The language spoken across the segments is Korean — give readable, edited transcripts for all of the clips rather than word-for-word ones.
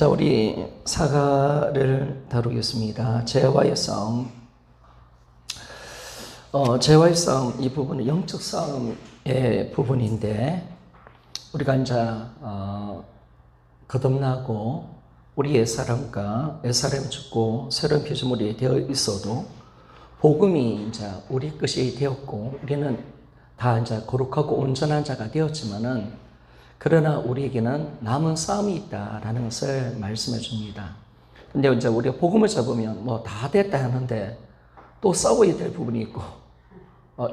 자, 우리 사과를 다루겠습니다. 죄와의 싸움. 죄와의 싸움, 이 부분은 영적 싸움의 부분인데, 우리가 이제, 거듭나고, 우리 옛사람이 죽고, 새로운 피조물이 되어 있어도, 복음이 이제 우리 것이 되었고, 우리는 다 이제 거룩하고 온전한 자가 되었지만은, 그러나 우리에게는 남은 싸움이 있다라는 것을 말씀해 줍니다. 근데 이제 우리가 복음을 잡으면 뭐 다 됐다 하는데 또 싸워야 될 부분이 있고,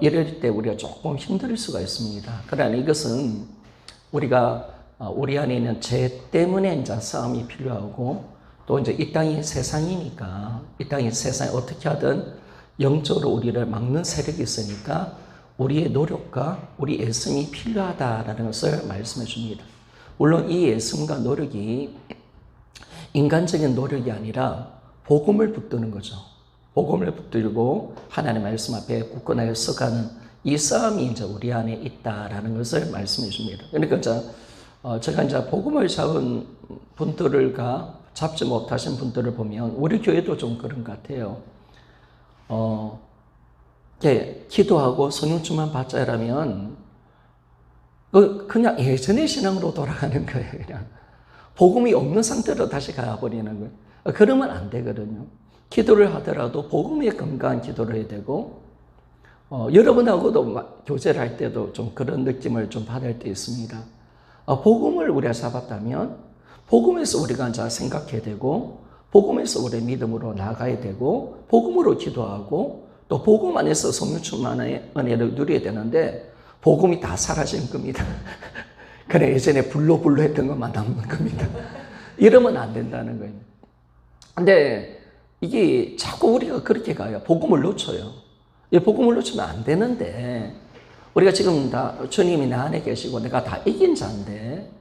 이럴 때 우리가 조금 힘들 수가 있습니다. 그러나 이것은 우리가 우리 안에 있는 죄 때문에 이제 싸움이 필요하고, 또 이제 이 땅이 세상이니까, 이 땅이 세상에 어떻게 하든 영적으로 우리를 막는 세력이 있으니까 우리의 노력과 우리 애씀이 필요하다라는 것을 말씀해 줍니다. 물론 이 애씀과 노력이 인간적인 노력이 아니라 복음을 붙드는 거죠. 복음을 붙들고 하나님의 말씀 앞에 굳건하게 서가는 이 싸움이 이제 우리 안에 있다라는 것을 말씀해 줍니다. 그러니까 제가 이제 복음을 잡은 분들과 잡지 못하신 분들을 보면 우리 교회도 좀 그런 것 같아요. 기도하고 성령충만 받자라면 그냥 예전의 신앙으로 돌아가는 거예요. 그냥 복음이 없는 상태로 다시 가버리는 거예요. 그러면 안 되거든요. 기도를 하더라도 복음에 건강한 기도를 해야 되고, 여러분하고도 교제를 할 때도 좀 그런 느낌을 좀 받을 때 있습니다. 복음을 우리가 잡았다면 복음에서 우리가 이제 생각해야 되고, 복음에서 우리의 믿음으로 나가야 되고, 복음으로 기도하고, 또 복음 안에서 성령 충만의 은혜를 누려야 되는데 복음이 다 사라진 겁니다. 그래 예전에 불로 했던 것만 남는 겁니다. 이러면 안 된다는 거예요. 근데 이게 자꾸 우리가 그렇게 가요. 복음을 놓쳐요. 이 복음을 놓치면 안 되는데, 우리가 지금 다 주님이 내 안에 계시고 내가 다 이긴 자인데,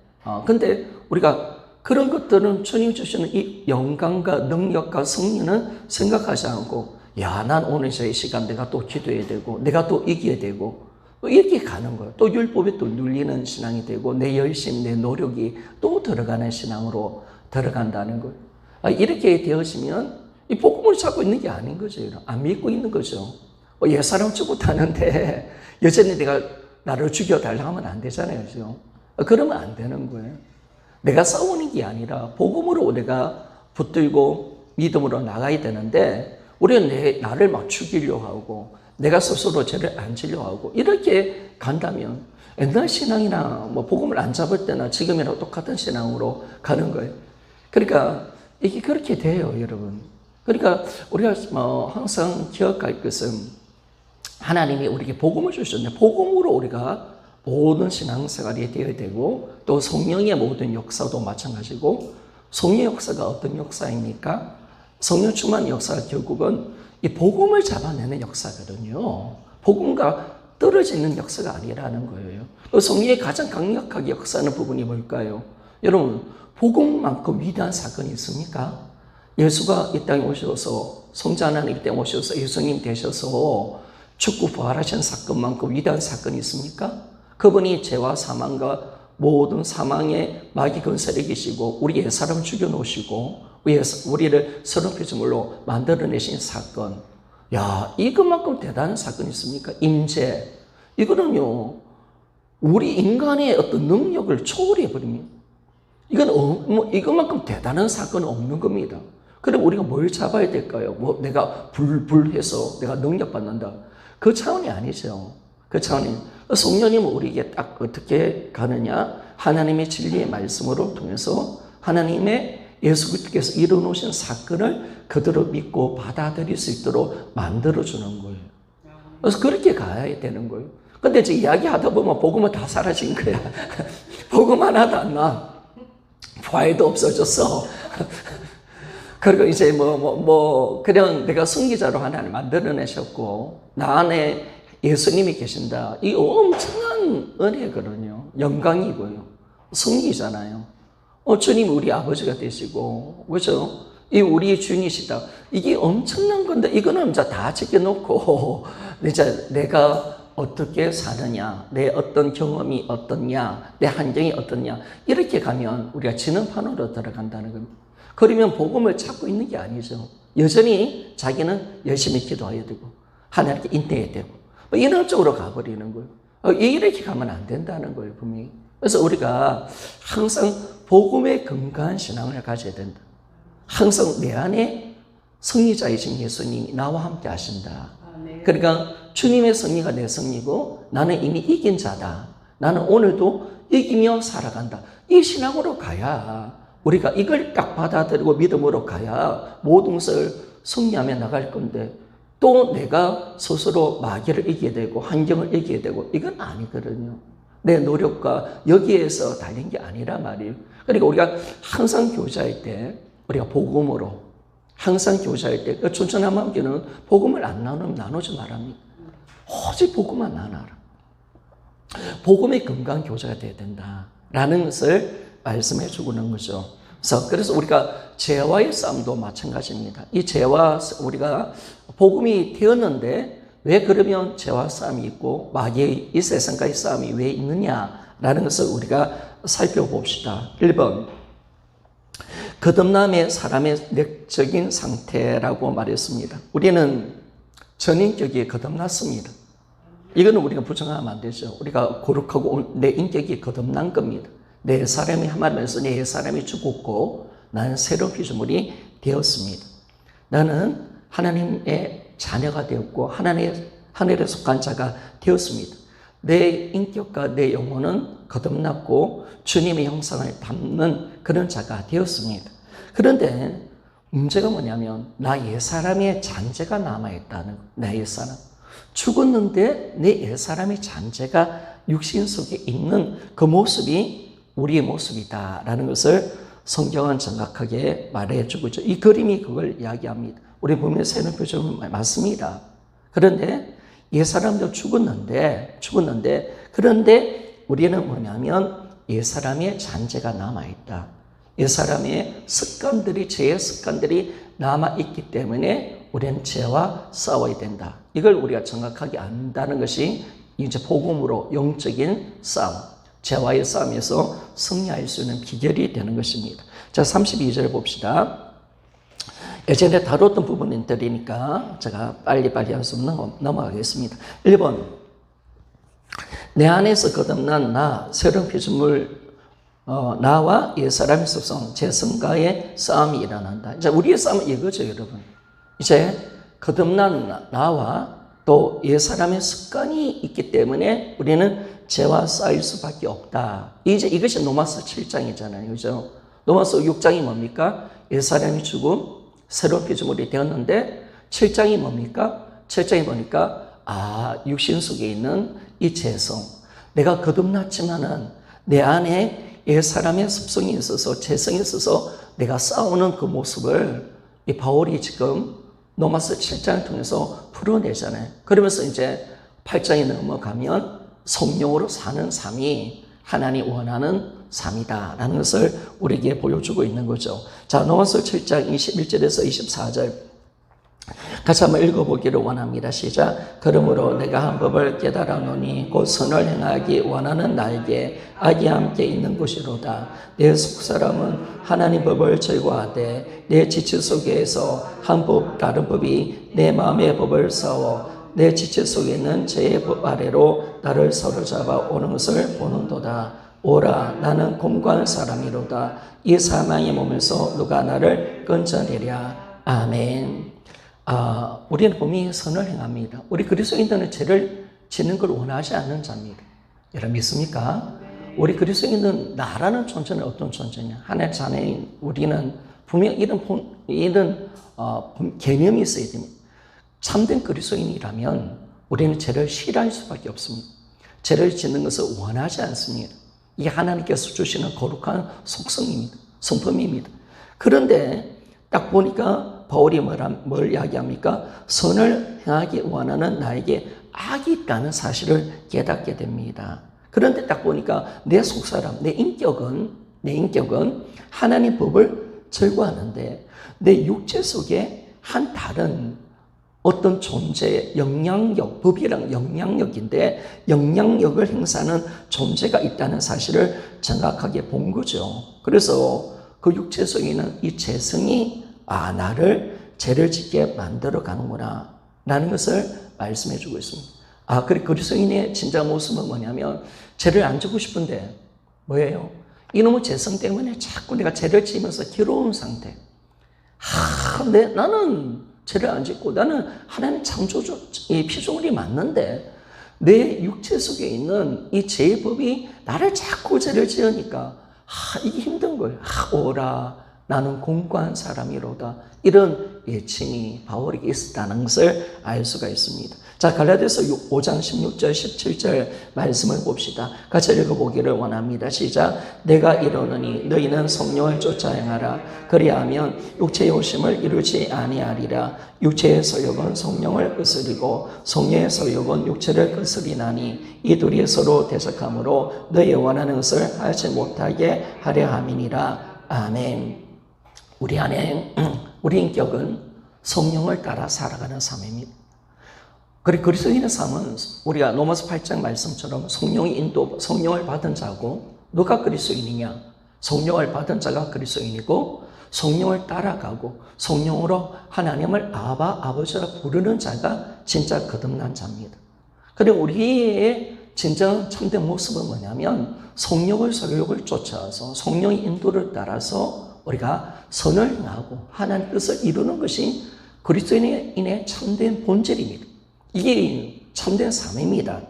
근데 우리가 그런 것들은 주님 주시는 이 영광과 능력과 승리는 생각하지 않고, 야, 난 오늘 이 시간 내가 또 기도해야 되고, 내가 또 이겨야 되고, 이렇게 가는 거예요. 또 율법에 또 눌리는 신앙이 되고, 내 열심, 내 노력이 또 들어가는 신앙으로 들어간다는 거예요. 이렇게 되어지면 이 복음을 잡고 있는 게 아닌 거죠. 안 믿고 있는 거죠. 옛사람 죽었다는데 여전히 내가 나를 죽여달라 하면 안 되잖아요. 그죠? 그러면 안 되는 거예요. 내가 싸우는 게 아니라 복음으로 내가 붙들고 믿음으로 나가야 되는데, 우리는 나를 막 죽이려고 하고, 내가 스스로 죄를 안 지려고 하고, 이렇게 간다면 옛날 신앙이나 뭐 복음을 안 잡을 때나 지금이랑 똑같은 신앙으로 가는 거예요. 그러니까 이게 그렇게 돼요, 여러분. 그러니까 우리가 항상 기억할 것은, 하나님이 우리에게 복음을 주셨는데 복음으로 우리가 모든 신앙생활이 되어야 되고, 또 성령의 모든 역사도 마찬가지고, 성령의 역사가 어떤 역사입니까? 성령 충만 역사가 결국은 이 복음을 잡아내는 역사거든요. 복음과 떨어지는 역사가 아니라는 거예요. 성령의 가장 강력하게 역사하는 부분이 뭘까요? 여러분, 복음만큼 위대한 사건이 있습니까? 예수가 이 땅에 오셔서, 성자 하나님 이 땅에 오셔서 예수님 되셔서 죽고 부활하신 사건만큼 위대한 사건이 있습니까? 그분이 죄와 사망과 모든 사망의 마귀 근세를 이기시고 우리 옛사람 죽여놓으시고 우리를 새로운 피조물로 만들어내신 사건. 야, 이것만큼 대단한 사건이 있습니까? 임재. 이거는요, 우리 인간의 어떤 능력을 초월해버립니다. 이것만큼 대단한 사건은 없는 겁니다. 그럼 우리가 뭘 잡아야 될까요? 내가 불해서 내가 능력받는다. 그 차원이 아니죠. 그 차원이. 성령님은 우리에게 딱 어떻게 가느냐? 하나님의 진리의 말씀으로 통해서 하나님의 예수 그리스도께서 이루어놓으신 사건을 그대로 믿고 받아들일 수 있도록 만들어주는 거예요. 그래서 그렇게 가야 되는 거예요. 근데 이제 이야기하다 보면 복음은 다 사라진 거야. 복음 하나도 안 나. 부활도 없어졌어. 그리고 이제 그냥 내가 승리자로 하나님 만들어내셨고, 나 안에 예수님이 계신다. 이 엄청난 은혜거든요. 영광이고요. 승리잖아요. 주님 우리 아버지가 되시고, 그죠? 이 우리의 주인이시다. 이게 엄청난 건데, 이거는 이제 다 지켜놓고, 이제 내가 어떻게 사느냐, 내 어떤 경험이 어떻냐, 내 환경이 어떻냐, 이렇게 가면 우리가 진흥판으로 들어간다는 겁니다. 그러면 복음을 찾고 있는 게 아니죠. 여전히 자기는 열심히 기도해야 되고 하나님께 인내해야 되고 뭐 이런 쪽으로 가버리는 거예요. 이렇게 가면 안 된다는 거예요, 분명히. 그래서 우리가 항상 복음의 건강한 신앙을 가져야 된다. 항상 내 안에 승리자이신 예수님이 나와 함께 하신다. 그러니까 주님의 승리가 내 승리고 나는 이미 이긴 자다. 나는 오늘도 이기며 살아간다. 이 신앙으로 가야 우리가 이걸 딱 받아들이고 믿음으로 가야 모든 것을 승리하며 나갈 건데 또 내가 스스로 마귀를 이기게 되고 환경을 이기게 되고 이건 아니거든요. 내 노력과 여기에서 달린 게 아니라 말이에요. 그러니까 우리가 항상 교제할 때 우리가 복음으로 항상 교제할 때 춘천한 마음교회는 복음을 안 나누면 나누지 말합니다. 오직 복음만 나눠라. 복음의 건강 교제가 돼야 된다라는 것을 말씀해 주고 있는 거죠. 그래서 우리가 죄와의 싸움도 마찬가지입니다. 이 죄와 우리가 복음이 되었는데 왜 그러면 죄와 싸움이 있고 마귀의 이 세상과의 싸움이 왜 있느냐라는 것을 우리가 살펴봅시다. 1번 거듭남의 사람의 내적인 상태라고 말했습니다. 우리는 전인격이 거듭났습니다. 이거는 우리가 부정하면 안 되죠. 우리가 거룩하고 내 인격이 거듭난 겁니다. 내 사람이 한말에서 내 사람이 죽었고 나는 새로운 피조물이 되었습니다. 나는 하나님의 자녀가 되었고 하늘에 속한 자가 되었습니다. 내 인격과 내 영혼은 거듭났고 주님의 형상을 담는 그런 자가 되었습니다. 그런데 문제가 뭐냐면 나 옛사람의 잔재가 남아있다는 거예요. 내 옛사람. 죽었는데 내 옛사람의 잔재가 육신 속에 있는 그 모습이 우리의 모습이다라는 것을 성경은 정확하게 말해주고 있죠. 이 그림이 그걸 이야기합니다. 우리 보면 새로운 표정은 맞습니다. 그런데 옛사람도 죽었는데 그런데 우리는 뭐냐면 옛사람의 잔재가 남아있다. 옛사람의 습관들이 죄의 습관들이 남아있기 때문에 우리는 죄와 싸워야 된다. 이걸 우리가 정확하게 안다는 것이 이제 복음으로 영적인 싸움, 죄와의 싸움에서 승리할 수 있는 비결이 되는 것입니다. 자, 32절 봅시다. 예전에 다뤘던 부분들이니까 제가 빨리빨리 할 수 없는 넘어가겠습니다. 1번 내 안에서 거듭난 나, 새로운 피조물 나와 옛사람의 습성, 죄성과의 싸움이 일어난다. 이제 우리의 싸움은 이거죠, 여러분. 이제 거듭난 나와 또 옛사람의 습관이 있기 때문에 우리는 죄와 싸울 수밖에 없다. 이제 이것이 로마서 7장이잖아요. 그죠? 로마서 6장이 뭡니까? 옛사람이 죽음, 새로운 피조물이 되었는데 7장이 뭡니까? 7장이 보니까 육신 속에 있는 이 죄성. 내가 거듭났지만은 내 안에 옛사람의 습성이 있어서 죄성이 있어서 내가 싸우는 그 모습을 이 바울이 지금 로마서 7장을 통해서 풀어내잖아요. 그러면서 이제 8장에 넘어가면 성령으로 사는 삶이 하나님 원하는 삶이다라는 것을 우리에게 보여주고 있는 거죠. 자, 로마서 7장 21절에서 24절 같이 한번 읽어보기를 원합니다. 시작. 그러므로 내가 한 법을 깨달아노니 곧 선을 행하기 원하는 나에게 악이 함께 있는 것이로다. 내 속사람은 하나님 법을 즐거워하되 내 지체 속에서 한 법 다른 법이 내 마음의 법을 싸워 내 지체 속에 있는 죄의 법 아래로 나를 사로잡아 오는 것을 보는도다. 오라 나는 공고한 사람이로다. 이 사망의 몸에서 누가 나를 건져내랴. 아멘. 우리는 분명히 선을 행합니다. 우리 그리스도인들은 죄를 짓는 걸 원하지 않는 자입니다. 여러분 믿습니까? 우리 그리스도인은 나라는 존재는 어떤 존재냐? 하나님의 자녀인 우리는 분명 이런 개념이 있어야 됩니다. 참된 그리스도인이라면 우리는 죄를 싫어할 수밖에 없습니다. 죄를 짓는 것을 원하지 않습니다. 이게 하나님께서 주시는 거룩한 속성입니다. 성품입니다. 그런데 딱 보니까 바울이 뭘 이야기합니까? 선을 행하기 원하는 나에게 악이 있다는 사실을 깨닫게 됩니다. 그런데 딱 보니까 내 속사람, 내 인격은 하나님 법을 즐거워하는데 내 육체 속에 한 다른 어떤 존재의 영향력, 법이랑 영향력인데 영향력을 행사하는 존재가 있다는 사실을 정확하게 본 거죠. 그래서 그 육체 속에 있는 이 재성이 나를 죄를 짓게 만들어 가는구나 라는 것을 말씀해 주고 있습니다. 그래 그리스도인의 진짜 모습은 뭐냐면 죄를 안 짓고 싶은데 뭐예요? 이놈의 재성 때문에 자꾸 내가 죄를 지으면서 괴로운 상태. 나는 죄를 안 짓고 나는 하나님 창조주의 피조물이 맞는데 내 육체 속에 있는 이 죄의 법이 나를 자꾸 죄를 지으니까 이게 힘든 거예요. 오라 나는 공고한 사람이로다. 이런 예칭이 바울에게 있었다는 것을 알 수가 있습니다. 자, 갈라디아서 5장 16절 17절 말씀을 봅시다. 같이 읽어보기를 원합니다. 시작. 내가 이르노니 너희는 성령을 쫓아 행하라. 그리하면 육체의 욕심을 이루지 아니하리라. 육체의 소욕은 성령을 거스리고 성령의 소욕은 육체를 거스리나니 이 둘이 서로 대적하므로 너희 원하는 것을 하지 못하게 하려 함이니라. 아멘. 우리 인격은 성령을 따라 살아가는 삶입니다. 그리고 그리스도인의 삶은 우리가 로마서 8장 말씀처럼 성령을 받은 자고 누가 그리스도인이냐? 성령을 받은 자가 그리스도인이고 성령을 따라가고 성령으로 하나님을 아버지라 부르는 자가 진짜 거듭난 자입니다. 그리고 우리의 진정 참된 모습은 뭐냐면 성령을 소욕을 쫓아서 성령의 인도를 따라서 우리가 선을 행하고 하나님의 뜻을 이루는 것이 그리스도인의 참된 본질입니다. 이게 참된 삶입니다.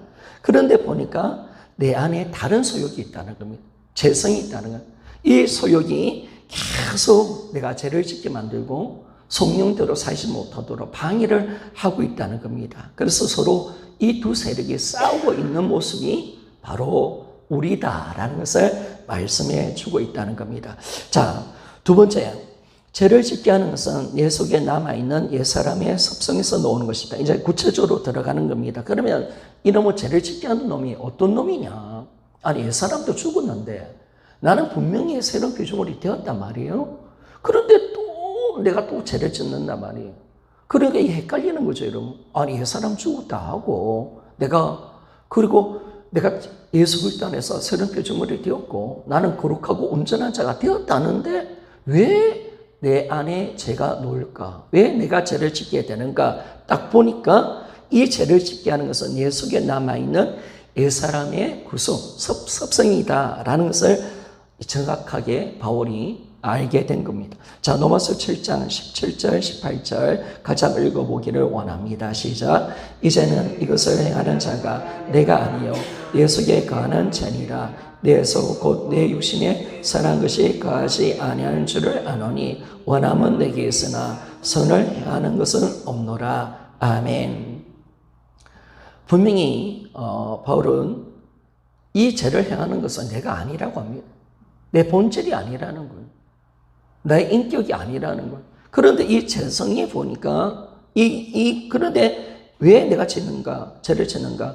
그런데 보니까 내 안에 다른 소욕이 있다는 겁니다. 죄성이 있다는 것. 이 소욕이 계속 내가 죄를 짓게 만들고 성령대로 살지 못하도록 방해를 하고 있다는 겁니다. 그래서 서로 이 두 세력이 싸우고 있는 모습이 바로 우리다라는 것을 말씀해 주고 있다는 겁니다. 자, 두 번째, 죄를 짓게 하는 것은 내 속에 남아있는 옛사람의 습성에서 나오는 것이다. 이제 구체적으로 들어가는 겁니다. 그러면 이놈의 죄를 짓게 하는 놈이 어떤 놈이냐? 아니, 옛사람도 죽었는데 나는 분명히 새로운 피조물이 되었단 말이에요. 그런데 또 내가 또 죄를 짓는단 말이에요. 그러니까 이게 헷갈리는 거죠, 여러분. 아니, 옛사람 죽었다 하고 그리고 내가 예수 그리스도 안에서 새로운 피조물이 되었고 나는 거룩하고 온전한 자가 되었다는데 왜 내 안에 죄가 놓을까? 왜 내가 죄를 짓게 되는가? 딱 보니까 이 죄를 짓게 하는 것은 내 속에 남아있는 옛사람의 습성이다라는 것을 정확하게 바울이 알게 된 겁니다. 자, 로마서 7장 17절 18절 같이 한번 읽어보기를 원합니다. 시작. 이제는 이것을 행하는 자가 내가 아니요 내 속에 거하는 자니라. 내에서 곧 내 육신에 선한 것이 거하지 아니하는 줄을 아노니 원함은 내게 있으나 선을 행하는 것은 없노라. 아멘. 분명히 바울은 이 죄를 행하는 것은 내가 아니라고 합니다. 내 본질이 아니라는 거예요. 나의 인격이 아니라는 거예요. 그런데 이 죄성이 보니까 그런데 왜 내가 죄를 짓는가?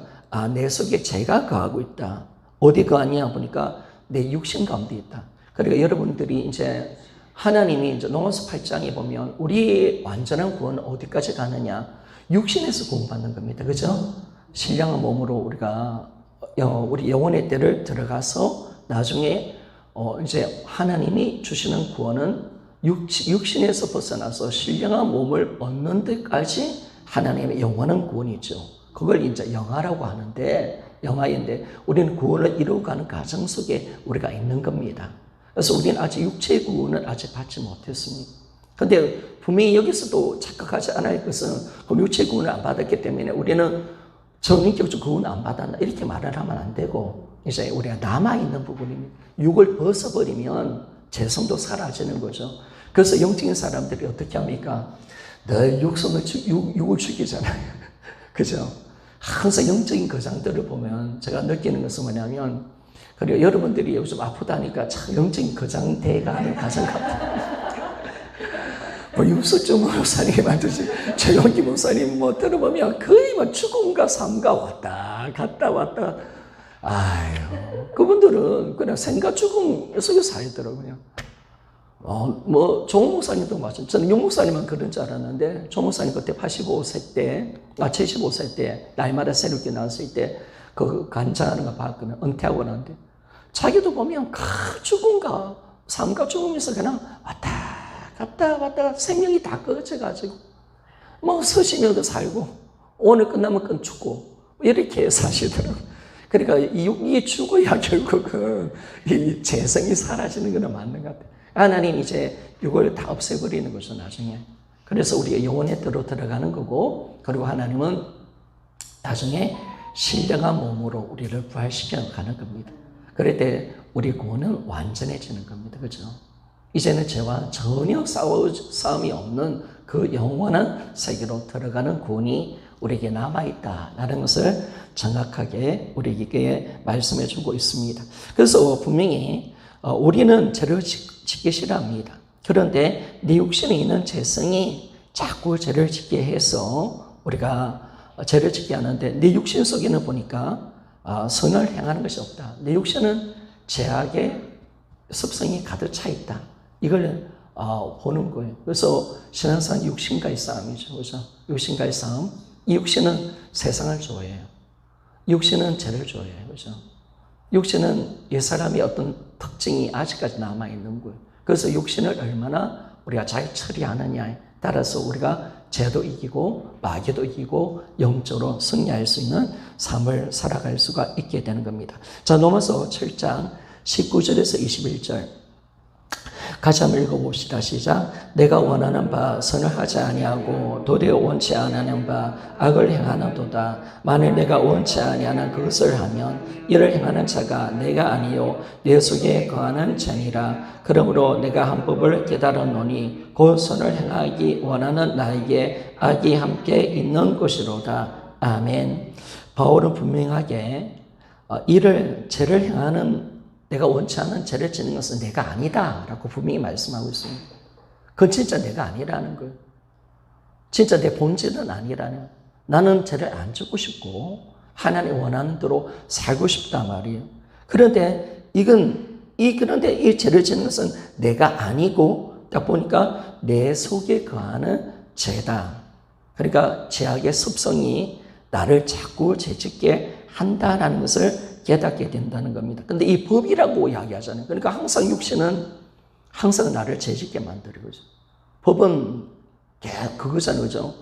내 속에 죄가 거하고 있다. 어디 거하냐 보니까 내 육신 가운데 있다. 그러니까 여러분들이 이제 하나님이 이제 로마서 8장에 보면 우리의 완전한 구원은 어디까지 가느냐? 육신에서 구원받는 겁니다. 그죠? 신령한 몸으로 우리가 우리 영혼의 때를 들어가서 나중에 이제 하나님이 주시는 구원은 육신에서 벗어나서 신령한 몸을 얻는 데까지 하나님의 영원한 구원이죠. 그걸 이제 영화라고 하는데 영화인데 우리는 구원을 이루어가는 과정 속에 우리가 있는 겁니다. 그래서 우리는 아직 육체의 구원을 아직 받지 못했습니다. 그런데 분명히 여기서도 착각하지 않을 것은 그럼 육체의 구원을 안 받았기 때문에 우리는 정인격적 구원을 안 받았나 이렇게 말을 하면 안 되고 이제 우리가 남아있는 부분입니다. 육을 벗어버리면 재성도 사라지는 거죠. 그래서 영적인 사람들이 어떻게 합니까? 늘 육을 죽이잖아요. 그죠? 항상 영적인 거장들을 보면 제가 느끼는 것은 뭐냐면 그리고 여러분들이 요즘 아프다니까 참 영적인 거장대가 아닌 가장 같아요. 육수증 목사님 만드시 최영기 목사님 들어보면 거의 죽음과 삶과 왔다 갔다 아유 그분들은 그냥 생과 죽음 속에 살더라고요. 조 목사님도 마찬가지. 저는 유 목사님은 그런 줄 알았는데, 조 목사님 그때 75세 때, 75세 때, 날마다 새롭게 나왔을 때, 그 간증하는 거 봤거든요. 은퇴하고 나는데. 자기도 보면 죽음과, 삶과 죽음에서 그냥 왔다 갔다 생명이 다 꺼져가지고, 서시면도 살고, 오늘 끝나면 죽고, 이렇게 사시더라고요. 그러니까 이 육이 죽어야 결국은 이 재성이 사라지는 건 맞는 것 같아요. 하나님 이제 육을 다 없애버리는 거죠, 나중에. 그래서 우리가 영혼에 들어가는 거고, 그리고 하나님은 나중에 신령한 몸으로 우리를 부활시켜 가는 겁니다. 그럴 때 우리 구원은 완전해지는 겁니다. 그죠? 이제는 죄와 전혀 싸움이 없는 그 영원한 세계로 들어가는 구원이 우리에게 남아있다라는 것을 정확하게 우리에게 말씀해 주고 있습니다. 그래서 분명히 우리는 죄를 짓기 싫어합니다. 그런데 네 육신에 있는 죄성이 자꾸 죄를 짓게 해서 우리가 죄를 짓게 하는데, 네 육신 속에는 보니까 선을 행하는 것이 없다. 네 육신은 죄악의 습성이 가득 차 있다. 이걸 보는 거예요. 그래서 신앙상 육신과의 싸움이죠. 그렇죠? 육신과의 싸움. 이 육신은 세상을 좋아해요. 육신은 죄를 좋아해요. 그렇죠? 육신은 옛사람의 어떤 특징이 아직까지 남아있는 거예요. 그래서 육신을 얼마나 우리가 잘 처리하느냐에 따라서 우리가 죄도 이기고 마귀도 이기고 영적으로 승리할 수 있는 삶을 살아갈 수가 있게 되는 겁니다. 자, 넘어서 7장 19절에서 21절 같이 한번 읽어봅시다. 시작. 내가 원하는 바 선을 하지 아니하고 도리어 원치 아니하는 바 악을 행하는도다. 만일 내가 원치 아니하는 그것을 하면 이를 행하는 자가 내가 아니요 내 속에 거하는 자니라. 그러므로 내가 한 법을 깨달았노니 곧 선을 행하기 원하는 나에게 악이 함께 있는 것이로다. 아멘. 바울은 분명하게 죄를 행하는, 내가 원치 않는 죄를 짓는 것은 내가 아니다 라고 분명히 말씀하고 있습니다. 그건 진짜 내가 아니라는 거예요. 진짜 내 본질은 아니라는. 나는 죄를 안 짓고 싶고 하나님 원하는 대로 살고 싶단 말이에요. 그런데 그런데 이 죄를 짓는 것은 내가 아니고, 딱 보니까 내 속에 거하는 죄다. 그러니까 죄악의 습성이 나를 자꾸 죄짓게 한다라는 것을 깨닫게 된다는 겁니다. 근데 이 법이라고 이야기하잖아요. 그러니까 항상 육신은 항상 나를 죄짓게 만들어요. 법은 그거잖아요. 그죠?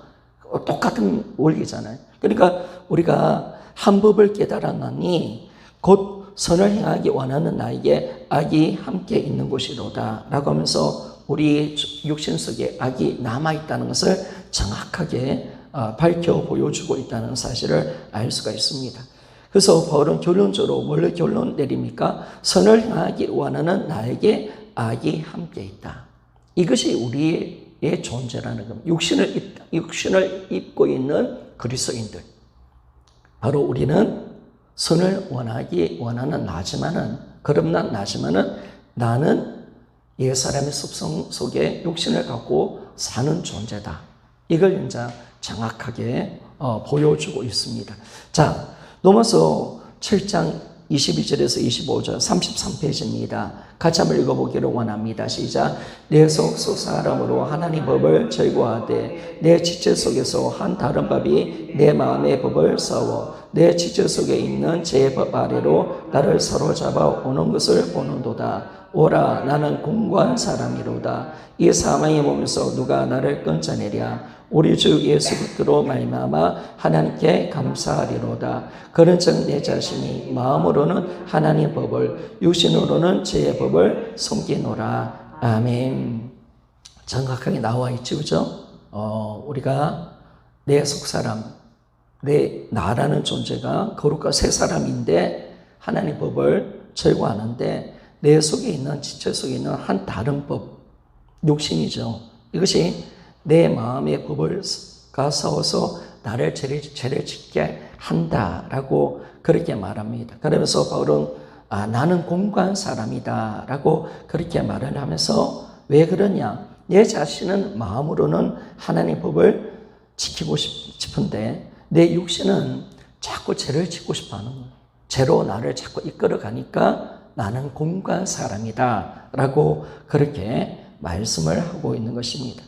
똑같은 원리잖아요. 그러니까 우리가 한 법을 깨달았나니 곧 선을 행하기 원하는 나에게 악이 함께 있는 곳이로다 라고 하면서 우리 육신 속에 악이 남아있다는 것을 정확하게 밝혀 보여주고 있다는 사실을 알 수가 있습니다. 그래서 바울은 결론적으로 뭘 결론 내립니까? 선을 행하기 원하는 나에게 악이 함께 있다. 이것이 우리의 존재라는 겁니다. 육신을 입고 있는 그리스도인들. 바로 우리는 선을 원하기 원하는 나지만은 나는 옛사람의 습성 속에 육신을 갖고 사는 존재다. 이걸 이제 정확하게 보여주고 있습니다. 자, 넘어서 7장 22절에서 25절 33페이지입니다. 같이 한번 읽어보기를 원합니다. 시작. 내 속 사람으로 하나님 법을 절거하되 내 지체 속에서 한 다른 법이 내 마음의 법을 싸워 내 지체 속에 있는 제 법 아래로 나를 사로잡아 오는 것을 보는도다. 오라, 나는 공고한 사람이로다. 이 사망의 몸에서 누가 나를 끊어내랴. 우리 주 예수 그리스도로 말미암아 하나님께 감사하리로다. 그런즉 내 자신이 마음으로는 하나님 법을, 육신으로는 죄의 법을 섬기노라. 아멘. 정확하게 나와 있죠, 그죠? 우리가 내 속사람, 나라는 존재가 거룩과 새 사람인데 하나님 법을 절거하는데 내 속에 있는, 지체 속에 있는 한 다른 법, 육신이죠. 이것이 내 마음의 법을 싸워서 나를 죄를 짓게 한다라고 그렇게 말합니다. 그러면서 바울은 나는 공고한 사람이다 라고 그렇게 말을 하면서 왜 그러냐? 내 자신은 마음으로는 하나님의 법을 지키고 싶은데 내 육신은 자꾸 죄를 짓고 싶어 하는 거예요. 죄로 나를 자꾸 이끌어 가니까 나는 공고한 사람이다 라고 그렇게 말씀을 하고 있는 것입니다.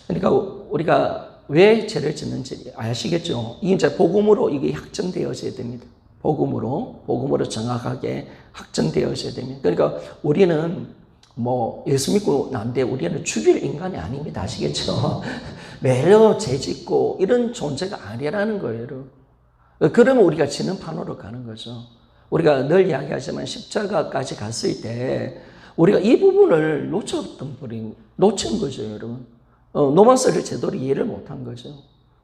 그러니까 우리가 왜 죄를 짓는지 아시겠죠? 이제 복음으로 이게 확정되어져야 됩니다. 복음으로 정확하게 확정되어져야 됩니다. 그러니까 우리는 뭐 예수 믿고 난데 우리는 죽일 인간이 아닙니다. 아시겠죠? 매일 죄 짓고 이런 존재가 아니라는 거예요. 그러면 우리가 지는 판으로 가는 거죠. 우리가 늘 이야기하지만 십자가까지 갔을 때 우리가 이 부분을 놓친 거죠, 여러분. 노마스를 제대로 이해를 못한 거죠.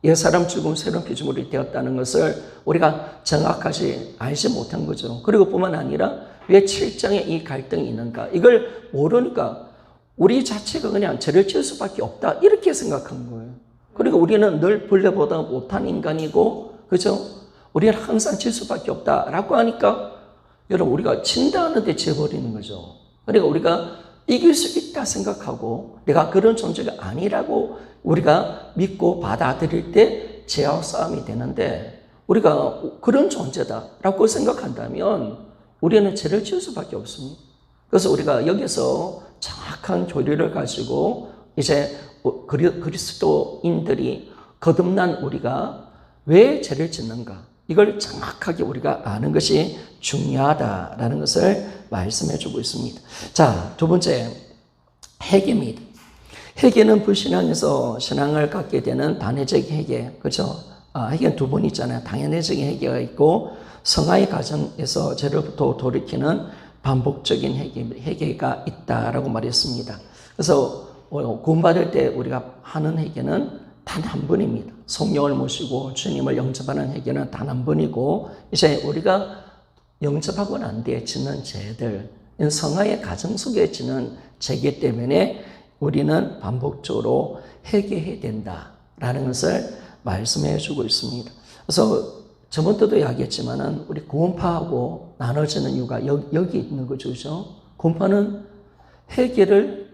옛사람 죽음 새로운 피조물이 되었다는 것을 우리가 정확하게 알지 못한 거죠. 그리고 뿐만 아니라 왜 7장에 이 갈등이 있는가 이걸 모르니까 우리 자체가 그냥 죄를 지을 수밖에 없다 이렇게 생각한 거예요. 그리고 우리는 늘 본래보다 못한 인간이고 그죠? 우리는 항상 질 수밖에 없다라고 하니까 여러분 우리가 진다하는데 지어버리는 거죠. 그러니까 우리가 이길 수 있다 생각하고 내가 그런 존재가 아니라고 우리가 믿고 받아들일 때 죄와 싸움이 되는데 우리가 그런 존재다라고 생각한다면 우리는 죄를 지을 수밖에 없습니다. 그래서 우리가 여기서 정확한 교리를 가지고 이제 그리스도인들이 거듭난 우리가 왜 죄를 짓는가 이걸 정확하게 우리가 아는 것이 중요하다라는 것을 말씀해 주고 있습니다. 자, 두 번째 회개입니다. 회개는 불신앙에서 신앙을 갖게 되는 단회적인 회개, 그렇죠? 회개는 두 번 있잖아요. 단회적인 회개가 있고 성화의 과정에서 죄로부터 돌이키는 반복적인 회개가 있다라고 말했습니다. 그래서 구원받을 때 우리가 하는 회개는 단 한 번입니다. 성령을 모시고 주님을 영접하는 회개는 단 한 번이고 이제 우리가 영접하고 난 뒤에 짓는 죄들, 성화의 과정 속에 짓는 죄기 때문에 우리는 반복적으로 회개해야 된다라는 것을 말씀해 주고 있습니다. 그래서 저번에도 이야기했지만은 우리 구원파하고 나눠지는 이유가 여기 있는 거죠. 그죠? 구원파는 회개를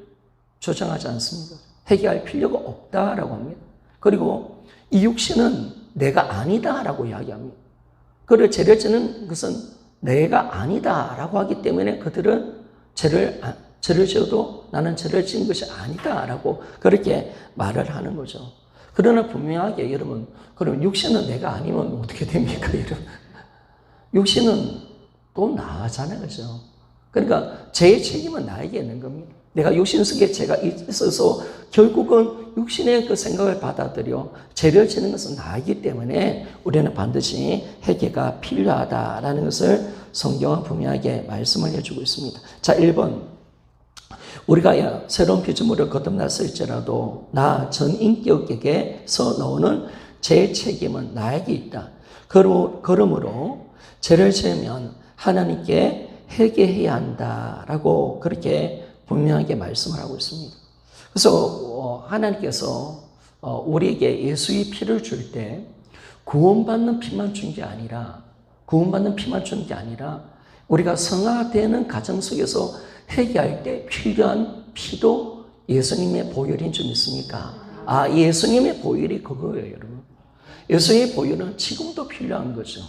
주장하지 않습니다. 회개할 필요가 없다라고 합니다. 그리고 이 육신은 내가 아니다라고 이야기합니다. 그를 죄를 지는 것은 내가 아니다라고 하기 때문에 그들은 죄를 지어도 나는 죄를 지은 것이 아니다라고 그렇게 말을 하는 거죠. 그러나 분명하게 여러분, 그럼 육신은 내가 아니면 어떻게 됩니까, 여러분? 육신은 또 나잖아요, 그죠? 그러니까 죄의 책임은 나에게 있는 겁니다. 내가 육신 속에 죄가 있어서 결국은 육신의 그 생각을 받아들여 죄를 지는 것은 나이기 때문에 우리는 반드시 회개가 필요하다라는 것을 성경은 분명하게 말씀을 해주고 있습니다. 자, 1번. 우리가 새로운 피조물을 거듭났을지라도 나 전인격에게서 나오는 죄의 책임은 나에게 있다. 그러므로 죄를 지으면 하나님께 회개해야 한다라고 그렇게 분명하게 말씀을 하고 있습니다. 그래서 하나님께서 우리에게 예수의 피를 줄 때 구원받는 피만 준 게 아니라 우리가 성화되는 과정 속에서 회개할 때 필요한 피도 예수님의 보혈인 줄 믿습니까? 예수님의 보혈이 그거예요, 여러분. 예수님의 보혈은 지금도 필요한 거죠.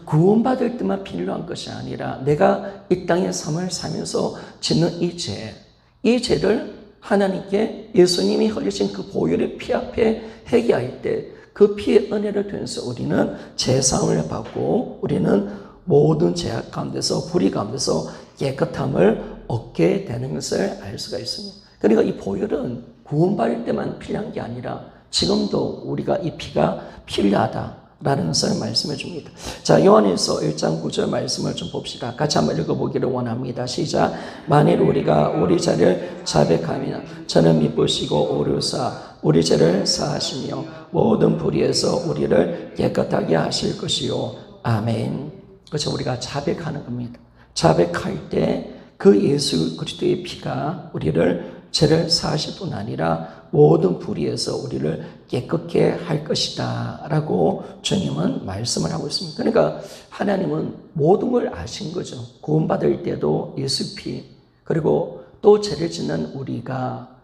구원받을 때만 필요한 것이 아니라 내가 이 땅의 삶을 살면서 짓는 이 죄를 하나님께 예수님이 흘리신 그 보혈의 피 앞에 회개할 때 그 피의 은혜를 통해서 우리는 죄사함을 받고 우리는 모든 죄악 가운데서 불의 가운데서 깨끗함을 얻게 되는 것을 알 수가 있습니다. 그러니까 이 보혈은 구원받을 때만 필요한 게 아니라 지금도 우리가 이 피가 필요하다라는 것을 말씀해 줍니다. 자, 요한일서 1장 9절 말씀을 좀 봅시다. 같이 한번 읽어보기를 원합니다. 시작. 만일 우리가 우리 죄를 자백하면 저는 미쁘시고 오류사 우리 죄를 사하시며 모든 불의에서 우리를 깨끗하게 하실 것이요. 아멘. 그래서 우리가 자백하는 겁니다. 자백할 때 그 예수 그리스도의 피가 우리를 죄를 사하실 뿐 아니라 모든 불의에서 우리를 깨끗게 할 것이다 라고 주님은 말씀을 하고 있습니다. 그러니까 하나님은 모든 걸 아신 거죠. 구원받을 때도 예수 피, 그리고 또 죄를 짓는 우리가,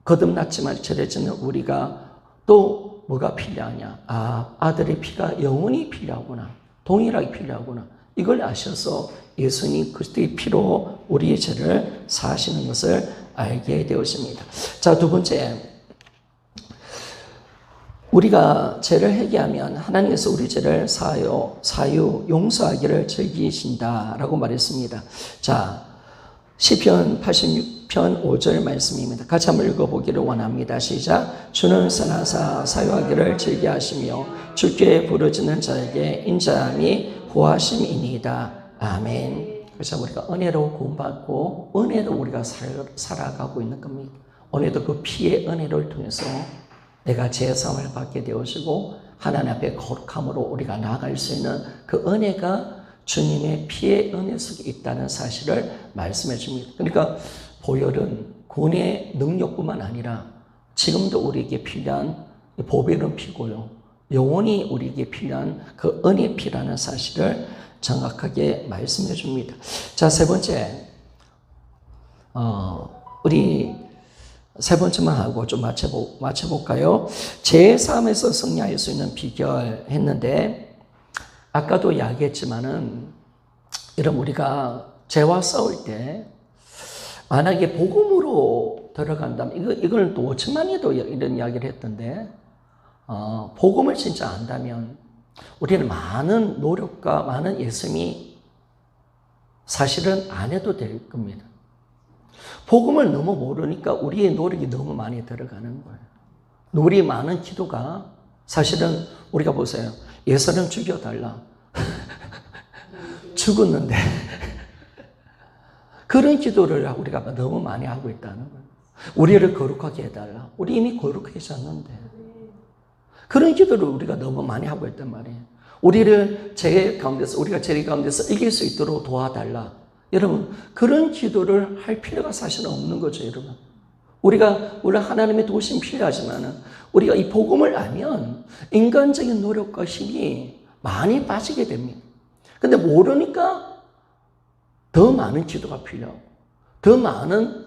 거듭났지만 죄를 짓는 우리가 또 뭐가 필요하냐. 아들의 피가 영원히 필요하구나. 동일하게 필요하구나. 이걸 아셔서 예수님 그리스도의 피로 우리의 죄를 사하시는 것을 알게 되었습니다. 자, 두 번째, 우리가 죄를 회개하면 하나님께서 우리 죄를 사유 용서하기를 즐기신다라고 말했습니다. 자, 시편 86편 5절 말씀입니다. 같이 한번 읽어보기를 원합니다. 시작. 주는 선하사 사유하기를 즐겨하시며 주께 부르짖는 자에게 인자함이 구하심이니이다. 아멘. 그래서 우리가 은혜로 구원받고 은혜로 우리가 살아가고 있는 겁니다. 오늘도 그 피의 은혜를 통해서 내가 죄사함을 받게 되어지고 하나님 앞에 거룩함으로 우리가 나아갈 수 있는 그 은혜가 주님의 피의 은혜 속에 있다는 사실을 말씀해 줍니다. 그러니까 보혈은 구원의 능력뿐만 아니라 지금도 우리에게 필요한 보배는 피고요, 영원히 우리에게 필요한 그 은혜 피라는 사실을 정확하게 말씀해 줍니다. 자, 세 번째, 우리 세 번째만 하고 좀 맞춰볼까요? 제 삶에서 승리할 수 있는 비결 했는데, 아까도 이야기했지만은, 여러분, 우리가 죄와 싸울 때, 만약에 복음으로 들어간다면, 이걸 노천만이도 이런 이야기를 했던데, 복음을 진짜 안다면, 우리는 많은 노력과 많은 예수님이 사실은 안 해도 될 겁니다. 복음을 너무 모르니까 우리의 노력이 너무 많이 들어가는 거예요. 우리 많은 기도가 사실은 우리가 보세요. 예수는 죽여달라. 죽었는데. 그런 기도를 우리가 너무 많이 하고 있다는 거예요. 우리를 거룩하게 해달라. 우리 이미 거룩해졌는데. 그런 기도를 우리가 너무 많이 하고 있단 말이에요. 우리를 죄 가운데서, 우리가 죄 가운데서 이길 수 있도록 도와달라. 여러분, 그런 기도를 할 필요가 사실은 없는 거죠, 여러분. 우리가 하나님의 도우심이 필요하지만은, 우리가 이 복음을 알면 인간적인 노력과 힘이 많이 빠지게 됩니다. 근데 모르니까 더 많은 기도가 필요하고, 더 많은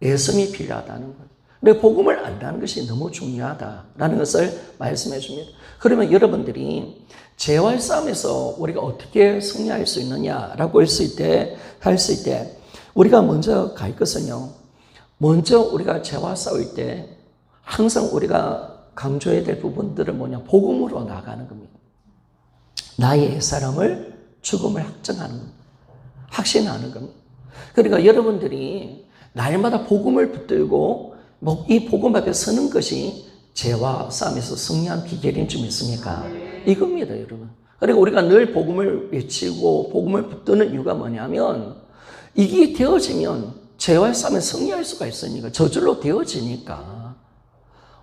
예수님이 필요하다는 거예요. 근데 복음을 안다는 것이 너무 중요하다라는 것을 말씀해 줍니다. 그러면 여러분들이 죄와의 싸움에서 우리가 어떻게 승리할 수 있느냐라고 할 수 있을 때, 우리가 먼저 갈 것은요, 먼저 우리가 죄와 싸울 때 항상 우리가 강조해야 될 부분들은 뭐냐? 복음으로 나가는 겁니다. 나의 옛사람을 죽음을 확정하는 겁니다. 확신하는 겁니다. 그러니까 여러분들이 날마다 복음을 붙들고 이 복음 앞에 서는 것이 죄와 싸움에서 승리한 비결인 줄 믿습니까? 이겁니다, 여러분. 그리고 우리가 늘 복음을 외치고 복음을 붙드는 이유가 뭐냐면, 이게 되어지면 죄와 싸움에 승리할 수가 있으니까, 저절로 되어지니까,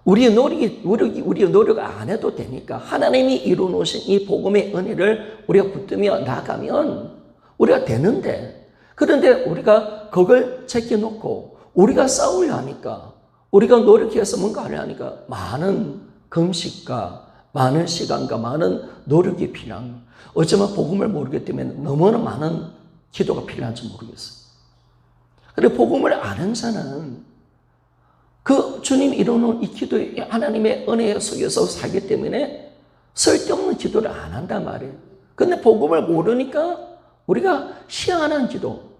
우리의 노력 안 해도 되니까, 하나님이 이루어놓으신 이 복음의 은혜를 우리가 붙들며 나가면 우리가 되는데, 그런데 우리가 그걸 제껴놓고 우리가 싸우려 하니까, 우리가 노력해서 뭔가 하려 하니까 많은 금식과 많은 시간과 많은 노력이 필요한, 어쩌면 복음을 모르기 때문에 너무나 많은 기도가 필요한지 모르겠어요. 그런데 복음을 아는 자는 그 주님이 이루는 이 기도, 하나님의 은혜 속에서 살기 때문에 쓸데없는 기도를 안 한단 말이에요. 근데 복음을 모르니까 우리가 희한한 기도,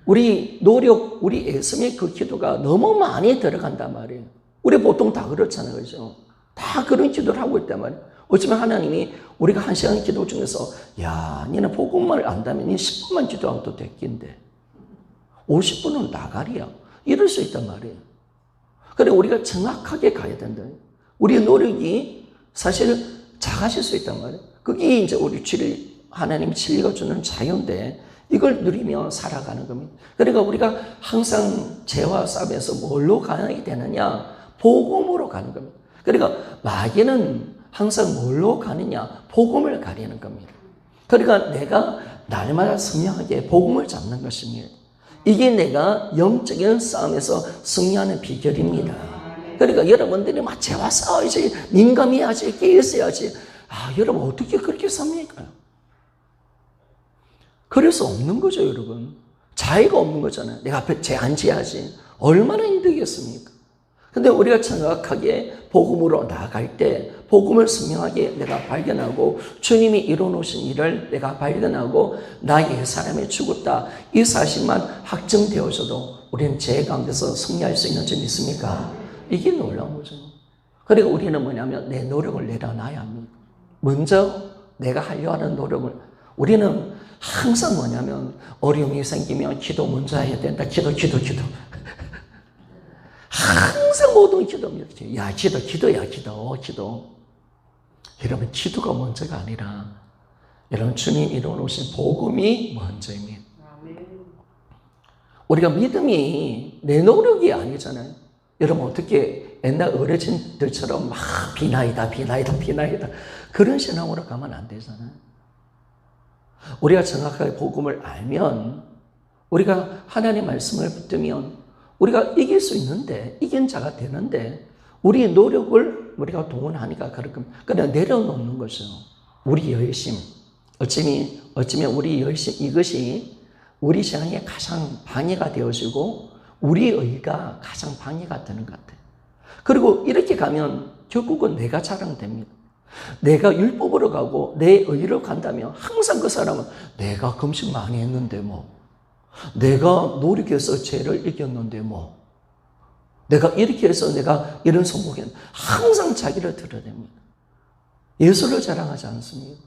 우리 노력, 우리 애씀의 그 기도가 너무 많이 들어간단 말이에요. 우리 보통 다 그렇잖아요. 그죠? 다 그런 기도를 하고 있단 말이에요. 어쩌면 하나님이 우리가 1시간 기도 중에서, 야, 니는 복음을 안다면 니 10분만 기도하고도 됐긴데 50분은 나가리야. 이럴 수 있단 말이에요. 그래, 우리가 정확하게 가야 된다. 우리의 노력이 사실 작아질 수 있단 말이에요. 그게 이제 우리 하나님 진리가 주는 자유인데, 이걸 누리며 살아가는 겁니다. 그러니까 우리가 항상 죄와 싸움에서 뭘로 가야 되느냐? 복음으로 가는 겁니다. 그러니까 마귀는 항상 뭘로 가느냐? 복음을 가리는 겁니다. 그러니까 내가 날마다 선명하게 복음을 잡는 것입니다. 이게 내가 영적인 싸움에서 승리하는 비결입니다. 그러니까 여러분들이 막 죄와 싸워야지, 민감해야지, 깨 있어야지. 여러분 어떻게 그렇게 삽니까? 그럴 수 없는 거죠, 여러분. 자유가 없는 거잖아요. 내가 앞에 죄 안 지어야지. 얼마나 힘들겠습니까? 근데 우리가 정확하게 복음으로 나아갈 때 복음을 선명하게 내가 발견하고 주님이 이뤄놓으신 일을 내가 발견하고 나 옛사람이 죽었다 이 사실만 확정되어져도 우리는 죄 가운데서 승리할 수 있는 점 있습니까? 이게 놀라운 거죠. 그리고 우리는 뭐냐면 내 노력을 내려놔야 합니다. 먼저 내가 하려 하는 노력을 우리는 항상 뭐냐면 어려움이 생기면 기도 먼저 해야 된다. 기도. 항상 모든 기도입니다. 야, 기도야, 기도. 여러분, 기도가 먼저가 아니라 여러분, 주님 이루어놓으신 복음이 먼저입니다. 우리가 믿음이 내 노력이 아니잖아요. 여러분, 어떻게 옛날 어르신들처럼 막 비나이다. 그런 신앙으로 가면 안 되잖아요. 우리가 정확하게 복음을 알면 우리가 하나님의 말씀을 붙들면 우리가 이길 수 있는데 이긴 자가 되는데 우리의 노력을 우리가 동원하니까 그냥 내려놓는 거죠. 우리 열심 어쩌면 우리 열심 이것이 우리 신앙에 가장 방해가 되어지고 우리 의가 가장 방해가 되는 것 같아요. 그리고 이렇게 가면 결국은 내가 자랑됩니다. 내가 율법으로 가고 내 의로 간다면 항상 그 사람은 내가 금식 많이 했는데 내가 노력해서 죄를 이겼는데 내가 이렇게 해서 내가 이런 성공했는데 항상 자기를 드러냅니다. 예수를 자랑하지 않습니다.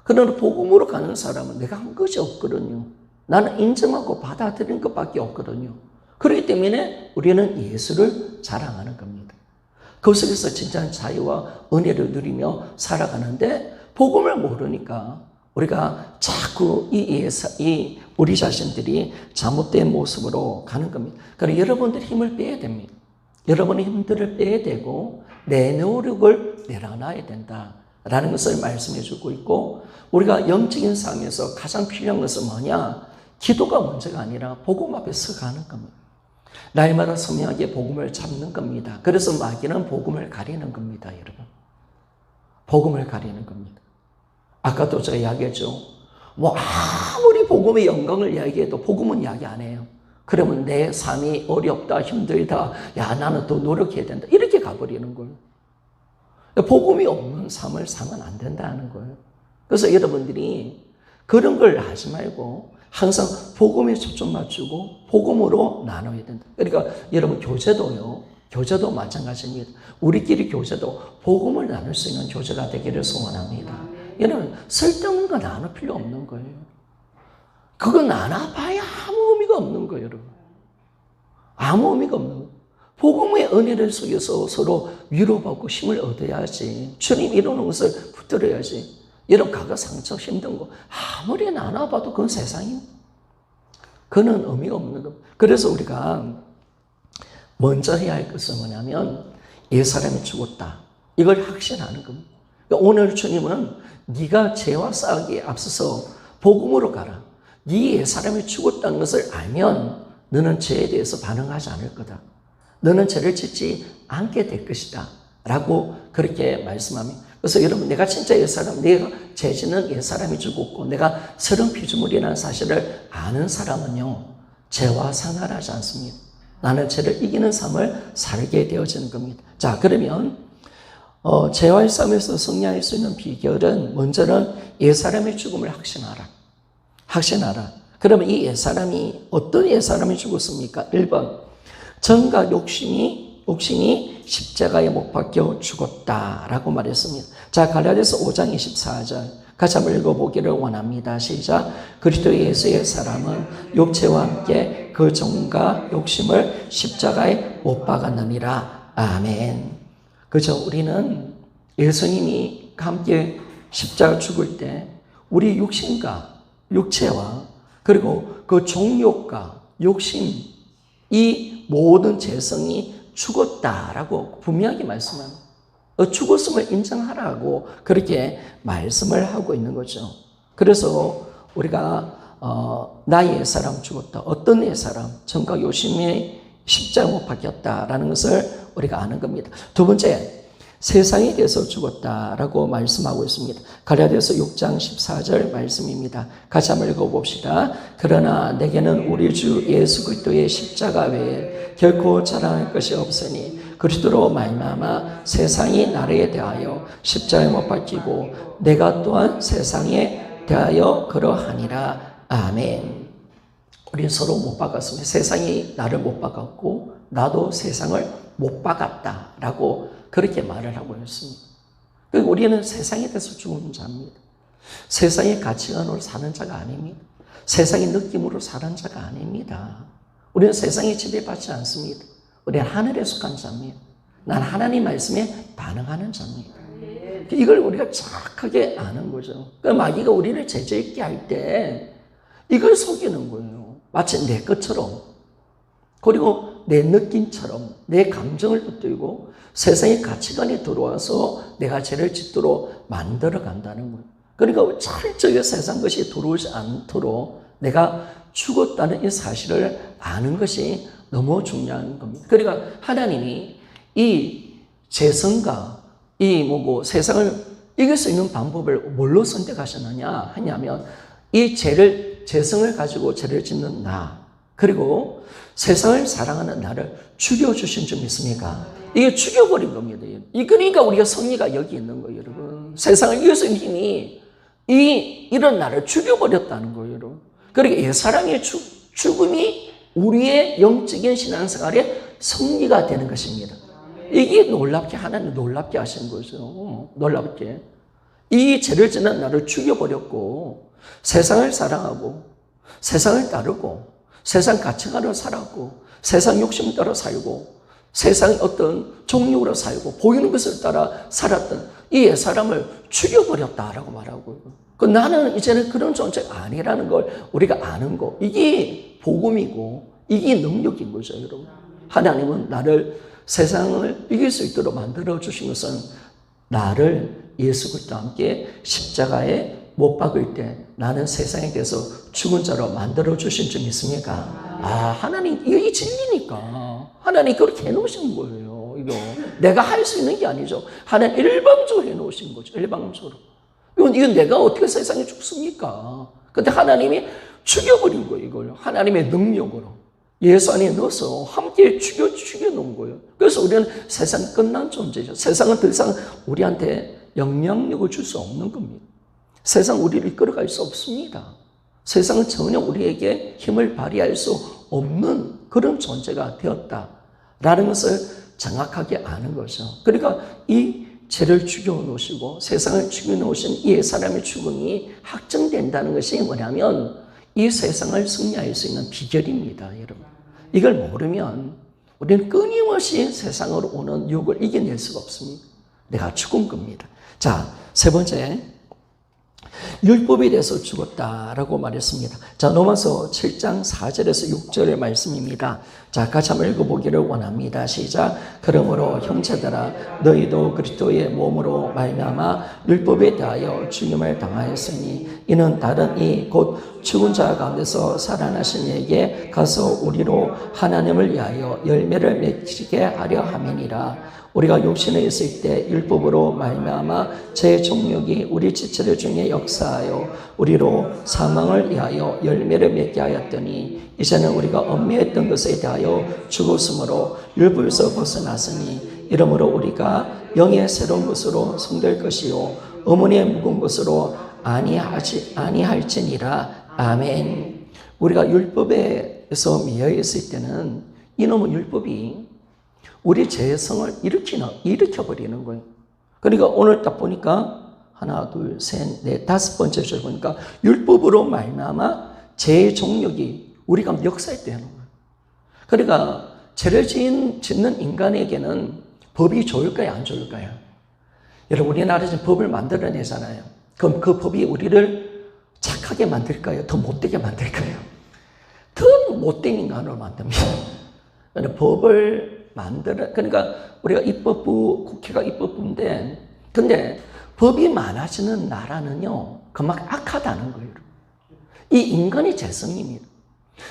그러나 복음으로 가는 사람은 내가 한 것이 없거든요. 나는 인정하고 받아들이는 것밖에 없거든요. 그렇기 때문에 우리는 예수를 자랑하는 겁니다. 그 속에서 진짜한 자유와 은혜를 누리며 살아가는데 복음을 모르니까 우리가 자꾸 우리 자신들이 잘못된 모습으로 가는 겁니다. 그래서 여러분들이 힘을 빼야 됩니다. 여러분의 힘들을 빼야 되고 내 노력을 내려놔야 된다라는 것을 말씀해 주고 있고 우리가 영적인 삶에서 가장 필요한 것은 뭐냐? 기도가 문제가 아니라 복음 앞에 서가는 겁니다. 날마다 선명하게 복음을 잡는 겁니다. 그래서 마귀는 복음을 가리는 겁니다, 여러분. 복음을 가리는 겁니다. 아까도 제가 이야기했죠. 아무리 복음의 영광을 이야기해도 복음은 이야기 안 해요. 그러면 내 삶이 어렵다, 힘들다, 야, 나는 더 노력해야 된다. 이렇게 가버리는 거예요. 복음이 없는 삶을 살면 안 된다는 거예요. 그래서 여러분들이 그런 걸 하지 말고 항상 복음에 초점 맞추고 복음으로 나눠야 된다. 그러니까 여러분 교제도 마찬가지입니다. 우리끼리 교제도 복음을 나눌 수 있는 교제가 되기를 소원합니다. 여러분 쓸데없는 거 나눌 필요 없는 거예요. 그거 나눠봐야 아무 의미가 없는 거예요, 여러분. 아무 의미가 없는 거예요. 복음의 은혜를 속에서 서로 위로받고 힘을 얻어야지. 주님 이루는 것을 붙들어야지. 여러분 각각 상처 힘든 거 아무리 나눠봐도 그건 세상입니다. 그는 의미가 없는 겁니다. 그래서 우리가 먼저 해야 할 것은 뭐냐면 옛사람이 죽었다. 이걸 확신하는 겁니다. 그러니까 오늘 주님은 네가 죄와 싸우기에 앞서서 복음으로 가라. 네 옛사람이 죽었다는 것을 알면 너는 죄에 대해서 반응하지 않을 거다. 너는 죄를 짓지 않게 될 것이다. 라고 그렇게 말씀합니다. 그래서 여러분 내가 진짜 옛사람, 내가 죄 짓는 옛사람이 죽었고 내가 서른 피조물이라는 사실을 아는 사람은요. 죄와 상관하지 않습니다. 나는 죄를 이기는 삶을 살게 되어지는 겁니다. 자, 그러면 죄와의 싸움에서 승리할 수 있는 비결은 먼저는 옛사람의 죽음을 확신하라. 그러면 이 옛사람이 어떤 옛사람이 죽었습니까? 1번 정과 욕심이 십자가에 못 박혀 죽었다라고 말했습니다. 자, 갈라디아서 5장 24절 같이 한번 읽어보기를 원합니다. 시작. 그리스도 예수의 사람은 육체와 함께 그 정과 욕심을 십자가에 못 박았느니라. 아멘. 그죠? 우리는 예수님이 함께 십자가 죽을 때 우리 육신과 육체와 그리고 그 종욕과 욕심 이 모든 죄성이 죽었다라고 분명하게 말씀합니다. 죽었음을 인정하라고 그렇게 말씀을 하고 있는 거죠. 그래서 우리가 나의 옛사람 죽었다. 어떤 옛사람? 정과 욕심이 십자가 못 박혔다라는 것을 우리가 아는 겁니다. 두 번째, 세상에 대해서 죽었다라고 말씀하고 있습니다. 갈라디아서 6장 14절 말씀입니다. 같이 한번 읽어봅시다. 그러나 내게는 우리 주 예수 그리스도의 십자가 외에 결코 자랑할 것이 없으니 그리스도로 말미암아 세상이 나를 대하여 십자가에 못 박히고 내가 또한 세상에 대하여 그러하니라. 아멘. 우리 서로 못 박았습니다. 세상이 나를 못 박았고 나도 세상을 못 박았다라고 그렇게 말을 하고 있습니다. 우리는 세상에 대해서 죽은 자입니다. 세상의 가치관으로 사는 자가 아닙니다. 세상의 느낌으로 사는 자가 아닙니다. 우리는 세상에 지배받지 않습니다. 우리는 하늘에 속한 자입니다. 난 하나님 말씀에 반응하는 자입니다. 이걸 우리가 정확하게 아는 거죠. 그러니까 마귀가 우리를 제재있게 할 때 이걸 속이는 거예요. 마치 내 것처럼, 그리고 내 느낌처럼 내 감정을 붙들고 세상의 가치관이 들어와서 내가 죄를 짓도록 만들어 간다는 거예요. 그러니까 철저히 세상 것이 들어오지 않도록 내가 죽었다는 이 사실을 아는 것이 너무 중요한 겁니다. 그러니까 하나님이 이 재성과 이 세상을 이길 수 있는 방법을 뭘로 선택하셨느냐 하냐면 이 재성을 가지고 죄를 짓는 나, 그리고 세상을 사랑하는 나를 죽여주신 줄 믿습니까? 이게 죽여버린 겁니다. 그러니까 우리가 승리가 여기 있는 거예요, 여러분. 세상을 이길 수 있는 힘이 이런 나를 죽여버렸다는 거예요, 여러분. 그러니까 옛사람의 죽음이 우리의 영적인 신앙생활의 승리가 되는 것입니다. 이게 하나님 놀랍게 하신 거죠. 놀랍게. 이 죄를 짓는 나를 죽여버렸고 세상을 사랑하고 세상을 따르고 세상 가치관으로 살았고 세상 욕심 따라 살고 세상의 어떤 종류로 살고 보이는 것을 따라 살았던 이 옛사람을 죽여버렸다라고 말하고, 나는 이제는 그런 존재가 아니라는 걸 우리가 아는 거, 이게 복음이고 이게 능력인 거죠, 여러분. 하나님은 나를 세상을 이길 수 있도록 만들어 주신 것은 나를 예수 그리스도와 함께 십자가에 못 박을 때 나는 세상에 대해서 죽은 자로 만들어 주신 줄 믿습니까? 하나님, 이게 진리니까. 하나님 그렇게 해놓으신 거예요, 이거. 내가 할 수 있는 게 아니죠. 하나님 일방적으로 해놓으신 거죠, 일방적으로. 이건 내가 어떻게 세상에 죽습니까? 근데 하나님이 죽여버린 거예요, 이걸. 하나님의 능력으로. 예수 안에 넣어서 함께 죽여놓은 거예요. 그래서 우리는 세상 끝난 존재죠. 세상은 더 이상 우리한테 영향력을 줄 수 없는 겁니다. 세상 우리를 이끌어갈 수 없습니다. 세상은 전혀 우리에게 힘을 발휘할 수 없는 그런 존재가 되었다라는 것을 정확하게 아는 거죠. 그러니까 이 죄를 죽여놓으시고 세상을 죽여놓으신 이 옛사람의 죽음이 확정된다는 것이 뭐냐면 이 세상을 승리할 수 있는 비결입니다, 여러분. 이걸 모르면 우리는 끊임없이 세상으로 오는 유혹을 이겨낼 수가 없습니다. 내가 죽은 겁니다. 자, 세 번째, 율법에 대해서 죽었다라고 말했습니다. 자, 로마서 7장 4절에서 6절의 말씀입니다. 자, 같이 한번 읽어보기를 원합니다. 시작. 그러므로 형제들아, 너희도 그리스도의 몸으로 말미암아 율법에 대하여 죽임을 당하였으니 이는 다른 이 곧 죽은 자 가운데서 살아나신 이에게 가서 우리로 하나님을 위하여 열매를 맺게 하려 함이니라. 우리가 육신에 있을 때 율법으로 말미암아 제 종력이 우리 지체들 중에 역사하여 우리로 사망을 위하여 열매를 맺게 하였더니 이제는 우리가 엄미했던 것에 대하여 죽었으므로 율법에서 벗어났으니 이러므로 우리가 영의 새로운 것으로 성될 것이요 어머니의 묵은 것으로 아니할지니라. 아멘. 우리가 율법에서 미어 있을 때는 이놈의 율법이 우리 죄성을 일으켜버리는 거예요. 그러니까 오늘 딱 보니까 하나, 둘, 셋, 넷, 다섯 번째 줄 보니까 율법으로 말미암아 죄의 종력이 우리 가운데 역사했다는 거예요. 그러니까 죄를 짓는 인간에게는 법이 좋을까요, 안 좋을까요? 여러분, 우리나라에서 법을 만들어내잖아요. 그럼 그 법이 우리를 착하게 만들까요? 더 못되게 만들까요? 더 못된 인간으로 만듭니다. 법을 그러니까 우리가 입법부, 국회가 입법부인데, 근데 법이 많아지는 나라는요, 그만 악하다는 거예요. 이 인간의 재성입니다.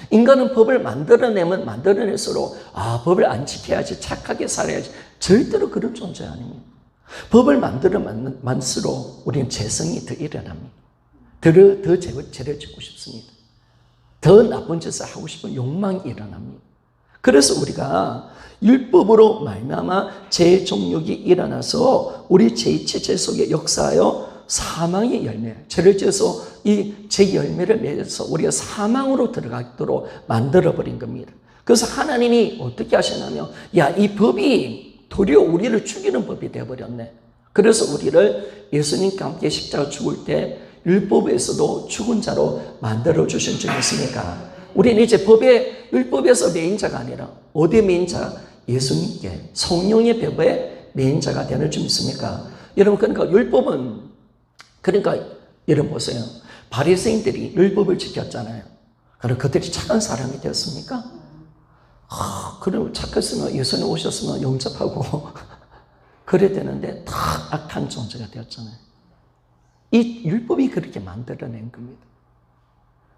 인간은 법을 만들어내면 만들어낼수록, 법을 안 지켜야지, 착하게 살아야지. 절대로 그런 존재 아닙니다. 법을 만들수록 우리는 재성이 더 일어납니다. 더 죄를 짓고 싶습니다. 더 나쁜 짓을 하고 싶은 욕망이 일어납니다. 그래서 우리가 율법으로 말미암아 죄의 정욕이 일어나서 우리 제2체질 속에 역사하여 사망의 열매, 죄를 지어서 이 죄 열매를 맺어서 우리가 사망으로 들어가도록 만들어버린 겁니다. 그래서 하나님이 어떻게 하시냐면, 야, 이 법이 도리어 우리를 죽이는 법이 되어버렸네. 그래서 우리를 예수님과 함께 십자가 죽을 때 율법에서도 죽은 자로 만들어주신 줄 믿습니까? 우리는 이제 율법에서 메인자가 아니라 어디에 메인자? 예수님께 성령의 법에 메인자가 되는 줄 믿습니까? 여러분, 그러니까 율법은, 그러니까 여러분 보세요. 바리새인들이 율법을 지켰잖아요. 그럼 그들이 착한 사람이 되었습니까? 그럼 착했으면 예수님 오셨으면 영접하고 그래야 되는데 다 악한 존재가 되었잖아요. 이 율법이 그렇게 만들어낸 겁니다.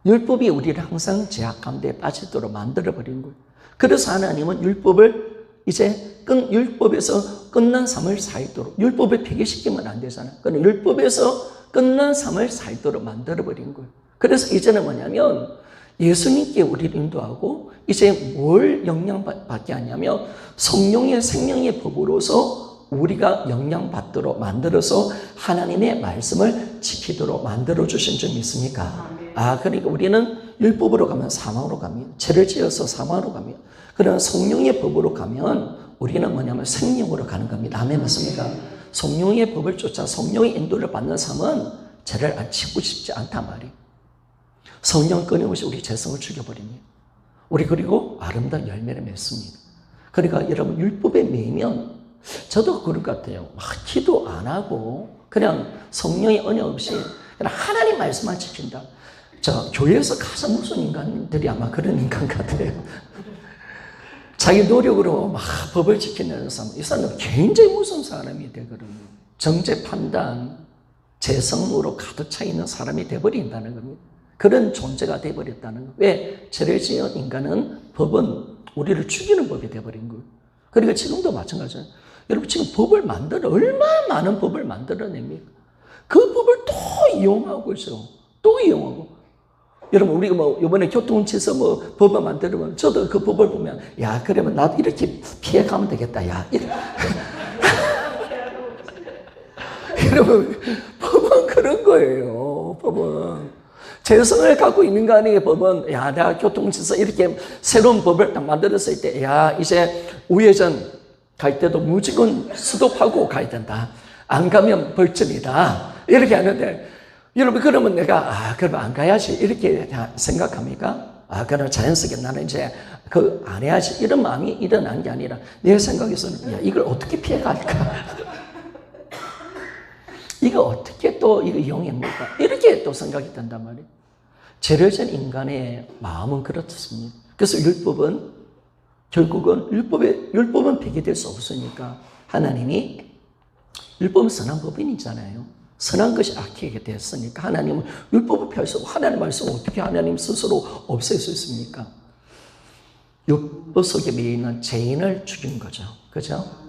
율법이 우리를 항상 죄악 가운데 빠지도록 만들어버린 거예요. 그래서 하나님은 율법을 이제 율법에서 끝난 삶을 살도록, 율법을 폐기시키면 안 되잖아요. 그러나 율법에서 끝난 삶을 살도록 만들어버린 거예요. 그래서 이제는 뭐냐면 예수님께 우리를 인도하고 이제 뭘 영향받게 하냐면 성령의 생명의 법으로서 우리가 영향받도록 만들어서 하나님의 말씀을 지키도록 만들어주신 줄 믿습니까? 그러니까 우리는 율법으로 가면 사망으로 갑니다. 죄를 지어서 사망으로 갑니다. 그러나 성령의 법으로 가면 우리는 뭐냐면 생명으로 가는 겁니다. 아멘, 맞습니까? 성령의 법을 쫓아 성령의 인도를 받는 삶은 죄를 지고 싶지 않단 말이에요. 성령 끊임없이 우리 죄성을 죽여버립니다. 우리 그리고 아름다운 열매를 맺습니다. 그러니까 여러분 율법에 매이면 저도 그럴 것 같아요. 기도 안 하고 그냥 성령의 은혜 없이 그냥 하나님 말씀만 지킨다. 교회에서 가장 무슨 인간들이 아마 그런 인간 같아요. 자기 노력으로 막 법을 지키는 사람, 이 사람은 굉장히 무서운 사람이 되거든요. 정죄 판단, 재성으로 가득 차 있는 사람이 되어버린다는 겁니다. 그런 존재가 되어버렸다는 거예요. 왜? 죄를 지은 인간은 법은 우리를 죽이는 법이 되어버린 거예요. 그러니까 지금도 마찬가지예요. 여러분 지금 얼마나 많은 법을 만들어냅니까? 그 법을 또 이용하고 있어요. 또 이용하고. 여러분 우리가 이번에 교통치서 법을 만들면 저도 그 법을 보면 그러면 나도 이렇게 피해가면 되겠다. 여러분 법은 그런 거예요. 법은 재성을 갖고 있는 거 아니에요. 법은 내가 교통치서 이렇게 새로운 법을 딱 만들었을 때 이제 우회전 갈 때도 무조건 스톱하고 가야 된다. 안 가면 벌점이다. 이렇게 하는데 여러분 그러면 내가 그러면 안 가야지 이렇게 생각합니까? 그럼 자연스럽게 나는 이제 안 해야지 이런 마음이 일어난 게 아니라 내 생각에서는 이걸 어떻게 피해갈까? 이거 어떻게 또 이거 이용해볼까? 이렇게 또 생각이 든단 말이에요. 죄를 지은 인간의 마음은 그렇습니다. 그래서 율법은 결국은 율법은 폐기될 수 없으니까 하나님이 율법은 선한 법인이잖아요. 선한 것이 악하게 됐으니까 하나님은 율법을 폐할 수 없고 하나님의 말씀을 어떻게 하나님 스스로 없앨 수 있습니까? 율법 속에 매이는 죄인을 죽인 거죠. 그죠?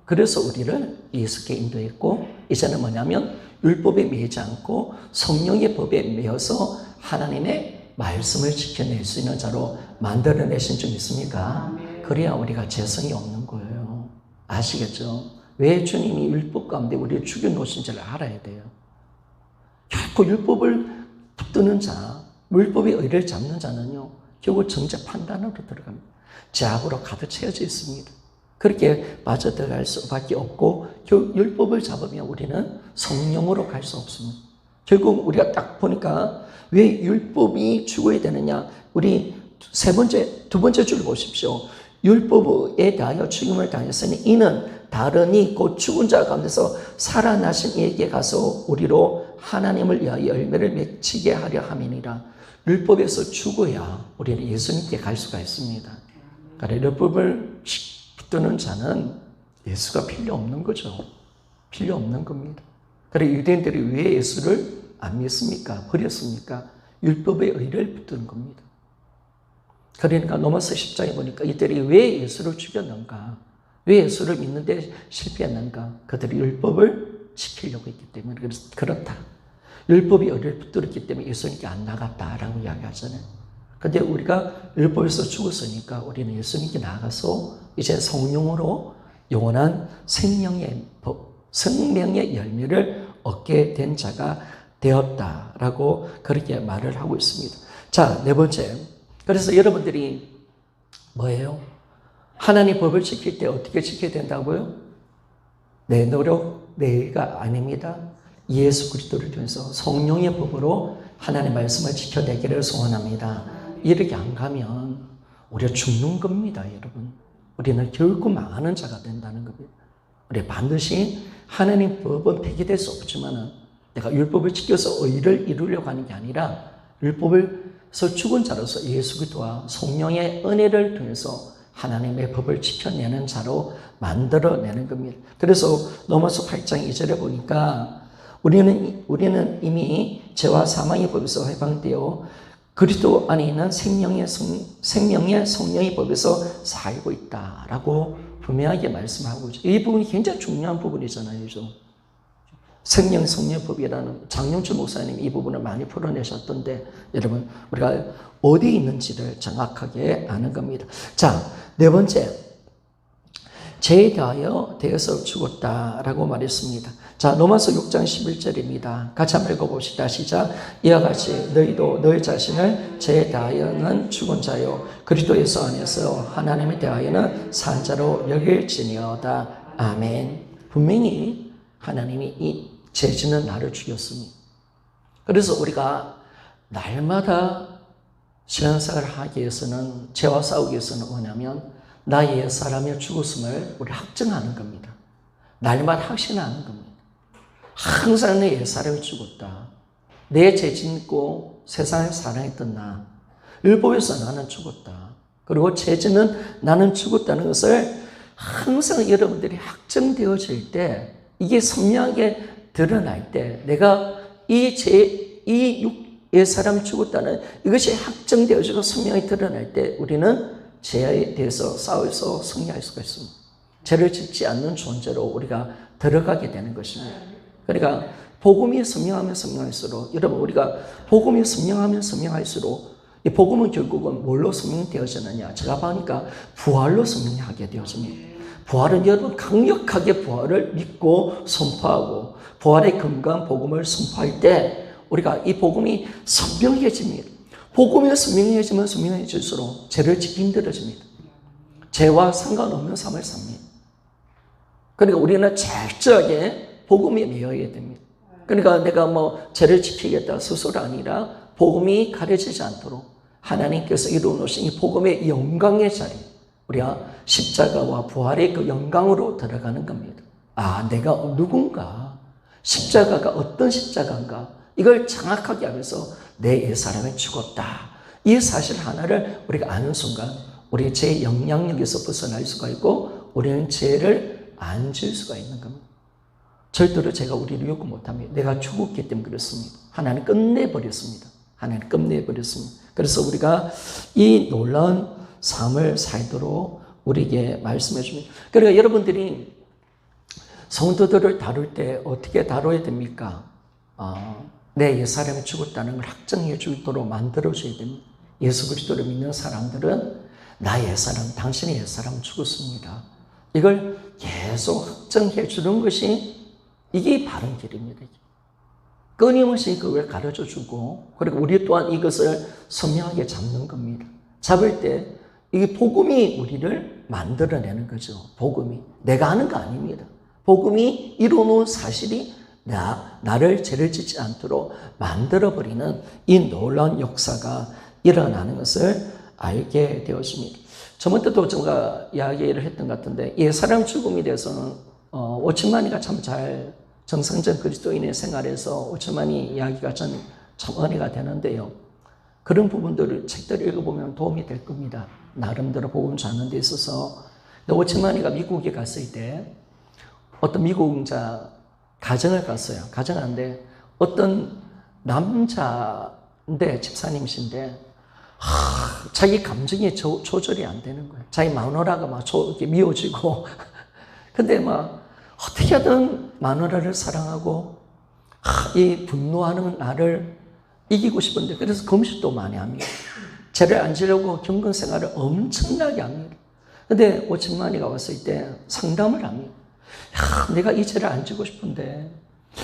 그래서 우리를 예수께 인도했고 이제는 뭐냐면 율법에 매이지 않고 성령의 법에 매여서 하나님의 말씀을 지켜낼 수 있는 자로 만들어내신 줄 믿습니까? 그래야 우리가 죄성이 없는 거예요. 아시겠죠? 왜 주님이 율법 가운데 우리를 죽여놓으신지를 알아야 돼요. 결코 율법을 붙드는 자, 율법의 의를 잡는 자는요, 결국 정죄 판단으로 들어갑니다. 죄악으로 가득 채워져 있습니다. 그렇게 빠져들어갈 수밖에 없고, 결국 율법을 잡으면 우리는 성령으로 갈 수 없습니다. 결국 우리가 딱 보니까 왜 율법이 죽어야 되느냐? 우리 두 번째 줄 보십시오. 율법에 대하여 죽임을 당했으니 이는 다르니 곧 죽은 자 가운데서 살아나신 이에게 가서 우리로 하나님을 위하여 열매를 맺히게 하려 함이니라. 율법에서 죽어야 우리는 예수님께 갈 수가 있습니다. 그러니까 율법을 붙드는 자는 예수가 필요 없는 거죠. 필요 없는 겁니다. 그래서 유대인들이 왜 예수를 안 믿습니까? 버렸습니까? 율법의 의를 붙드는 겁니다. 그러니까 로마서 10장에 보니까 이들이 왜 예수를 죽였는가? 왜 예수를 믿는데 실패했는가? 그들이 율법을 지키려고 했기 때문에 그렇다. 율법이 어릴 붙들었기 때문에 예수님께 안 나갔다라고 이야기하잖아요. 근데 우리가 율법에서 죽었으니까 우리는 예수님께 나가서 이제 성령으로 영원한 생명의 열매를 얻게 된 자가 되었다라고 그렇게 말을 하고 있습니다. 자, 네 번째. 그래서 여러분들이 뭐예요? 하나님 법을 지킬 때 어떻게 지켜야 된다고요? 내 노력, 내가 아닙니다. 예수 그리스도를 통해서 성령의 법으로 하나님의 말씀을 지켜내기를 소원합니다. 이렇게 안 가면 우리가 죽는 겁니다, 여러분. 우리는 결국 망하는 자가 된다는 겁니다. 우리 반드시 하나님 법은 폐기될 수 없지만은 내가 율법을 지켜서 의를 이루려고 하는 게 아니라 율법에서 죽은 자로서 예수 그리스도와 성령의 은혜를 통해서 하나님의 법을 지켜내는 자로 만들어내는 겁니다. 그래서 로마서 8장 2절에 보니까 우리는 이미 죄와 사망의 법에서 해방되어 그리스도 안에 있는 생명의 성령의 법에서 살고 있다라고 분명하게 말씀하고 있죠. 이 부분이 굉장히 중요한 부분이잖아요. 성령의 법이라는 장영철 목사님이 이 부분을 많이 풀어내셨던데 여러분 우리가 어디에 있는지를 정확하게 아는 겁니다. 자, 네 번째, 죄에 대하여 되어서 죽었다라고 말했습니다. 자, 로마서 6장 11절입니다. 같이 한번 읽어봅시다. 시작. 이와 같이 너희도 너희 자신을 죄에 대하여는 죽은 자요 그리스도 예수 안에서 하나님에 대하여는 산 자로 여길지니어다. 아멘. 분명히 하나님이 이 죄지는 나를 죽였습니다. 그래서 우리가 날마다 신앙생활을 하기 위해서는 죄와 싸우기 위해서는 뭐냐면 나의 옛사람의 죽었음을 우리 확증하는 겁니다. 날마다 확신하는 겁니다. 항상 내 옛사람이 죽었다. 내 죄 짓고 세상을 사랑했던 나. 율법에서 나는 죽었다. 그리고 죄지는 나는 죽었다는 것을 항상 여러분들이 확정되어질 때 이게 선명하게 드러날 때 내가 이 옛사람이 죽었다는 이것이 확정되어지고 선명히 드러날 때 우리는 죄에 대해서 싸워서 승리할 수가 있습니다. 죄를 짓지 않는 존재로 우리가 들어가게 되는 것입니다. 그러니까 복음이 선명하면 선명할수록 여러분 우리가 복음이 선명하면 선명할수록 이 복음은 결국은 뭘로 선명되어지느냐? 제가 보니까 부활로 선명하게 되어집니다. 부활은 여러분 강력하게 부활을 믿고 선포하고 부활의 건강한 복음을 선포할 때 우리가 이 복음이 선명해집니다. 복음이 선명해지면 선명해질수록 죄를 지키기 힘들어집니다. 죄와 상관없는 삶을 삽니다. 그러니까 우리는 철저하게 복음에 매여야 됩니다. 그러니까 내가 죄를 지키겠다 스스로 아니라 복음이 가려지지 않도록 하나님께서 이루어놓으신 이 복음의 영광의 자리, 우리가 십자가와 부활의 그 영광으로 들어가는 겁니다. 아, 내가 누군가, 십자가가 어떤 십자가인가, 이걸 정확하게 알면서 내 옛사람이 죽었다. 이 사실 하나를 우리가 아는 순간 우리의 죄의 영향력에서 벗어날 수가 있고 우리는 죄를 안 지을 수가 있는 겁니다. 절대로 제가 우리를 욕구 못합니다. 내가 죽었기 때문에 그렇습니다. 하나님 끝내버렸습니다. 하나님 끝내버렸습니다. 그래서 우리가 이 놀라운 삶을 살도록 우리에게 말씀해 줍니다. 그러니까 여러분들이 성도들을 다룰 때 어떻게 다뤄야 됩니까? 내 옛사람이 죽었다는 걸 확정해 주도록 만들어줘야 됩니다. 예수 그리스도를 믿는 사람들은 나의 옛사람, 당신의 옛사람은 죽었습니다. 이걸 계속 확정해 주는 것이 이게 바른 길입니다. 끊임없이 그걸 가르쳐 주고 그리고 우리 또한 이것을 선명하게 잡는 겁니다. 잡을 때 이게 복음이 우리를 만들어내는 거죠. 복음이. 내가 하는 거 아닙니다. 복음이 이루어놓은 사실이 나를 죄를 짓지 않도록 만들어버리는 이 놀라운 역사가 일어나는 것을 알게 되었습니다. 저번에도 제가 이야기를 했던 것 같은데 옛사람 죽음에 대해서는 오천만이가 참 잘 정상적 그리스도인의 생활에서 오천만이 이야기가 참 은혜가 되는데요. 그런 부분들을 책들을 읽어보면 도움이 될 겁니다. 나름대로 복음 찾는 데 있어서 오천만이가 미국에 갔을 때 어떤 미국자 가정을 갔어요. 가정하는데 어떤 남자인데 집사님이신데 자기 감정이 조절이 안 되는 거예요. 자기 마누라가 막 이렇게 미워지고 근데 막 어떻게 하든 마누라를 사랑하고 이 분노하는 나를 이기고 싶은데 그래서 금식도 많이 합니다. 죄를 안 지려고 경건 생활을 엄청나게 합니다. 근데 오천만이가 왔을 때 상담을 합니다. 야, 내가 이 죄를 안 지고 싶은데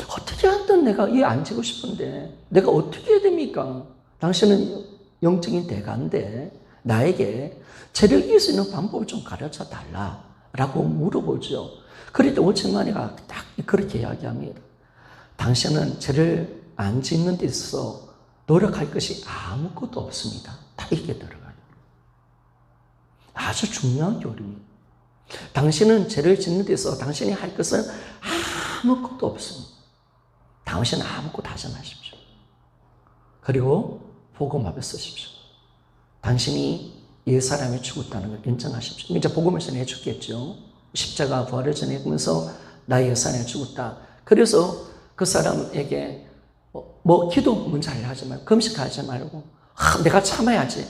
어떻게 하든 내가 이 안 지고 싶은데 내가 어떻게 해야 됩니까? 당신은 영적인 대가인데 나에게 죄를 이길 수 있는 방법을 좀 가르쳐 달라라고 물어보죠. 그럴 때 오천만이가 딱 그렇게 이야기합니다. 당신은 죄를 안 짓는 데 있어서 노력할 것이 아무것도 없습니다. 다 이게 들어가요. 아주 중요한 교리입니다. 당신은 죄를 짓는 데 있어서 당신이 할 것은 아무것도 없습니다. 당신은 아무것도 하지 마십시오. 그리고 복음 앞에 쓰십시오. 당신이 옛사람이 죽었다는 걸 인정하십시오. 이제 복음을 전해 죽겠죠. 십자가 부활을 전해면서 나의 옛사람이 죽었다. 그래서 그 사람에게 뭐 기도 먼저 하려 하지 말고 금식하지 말고 내가 참아야지.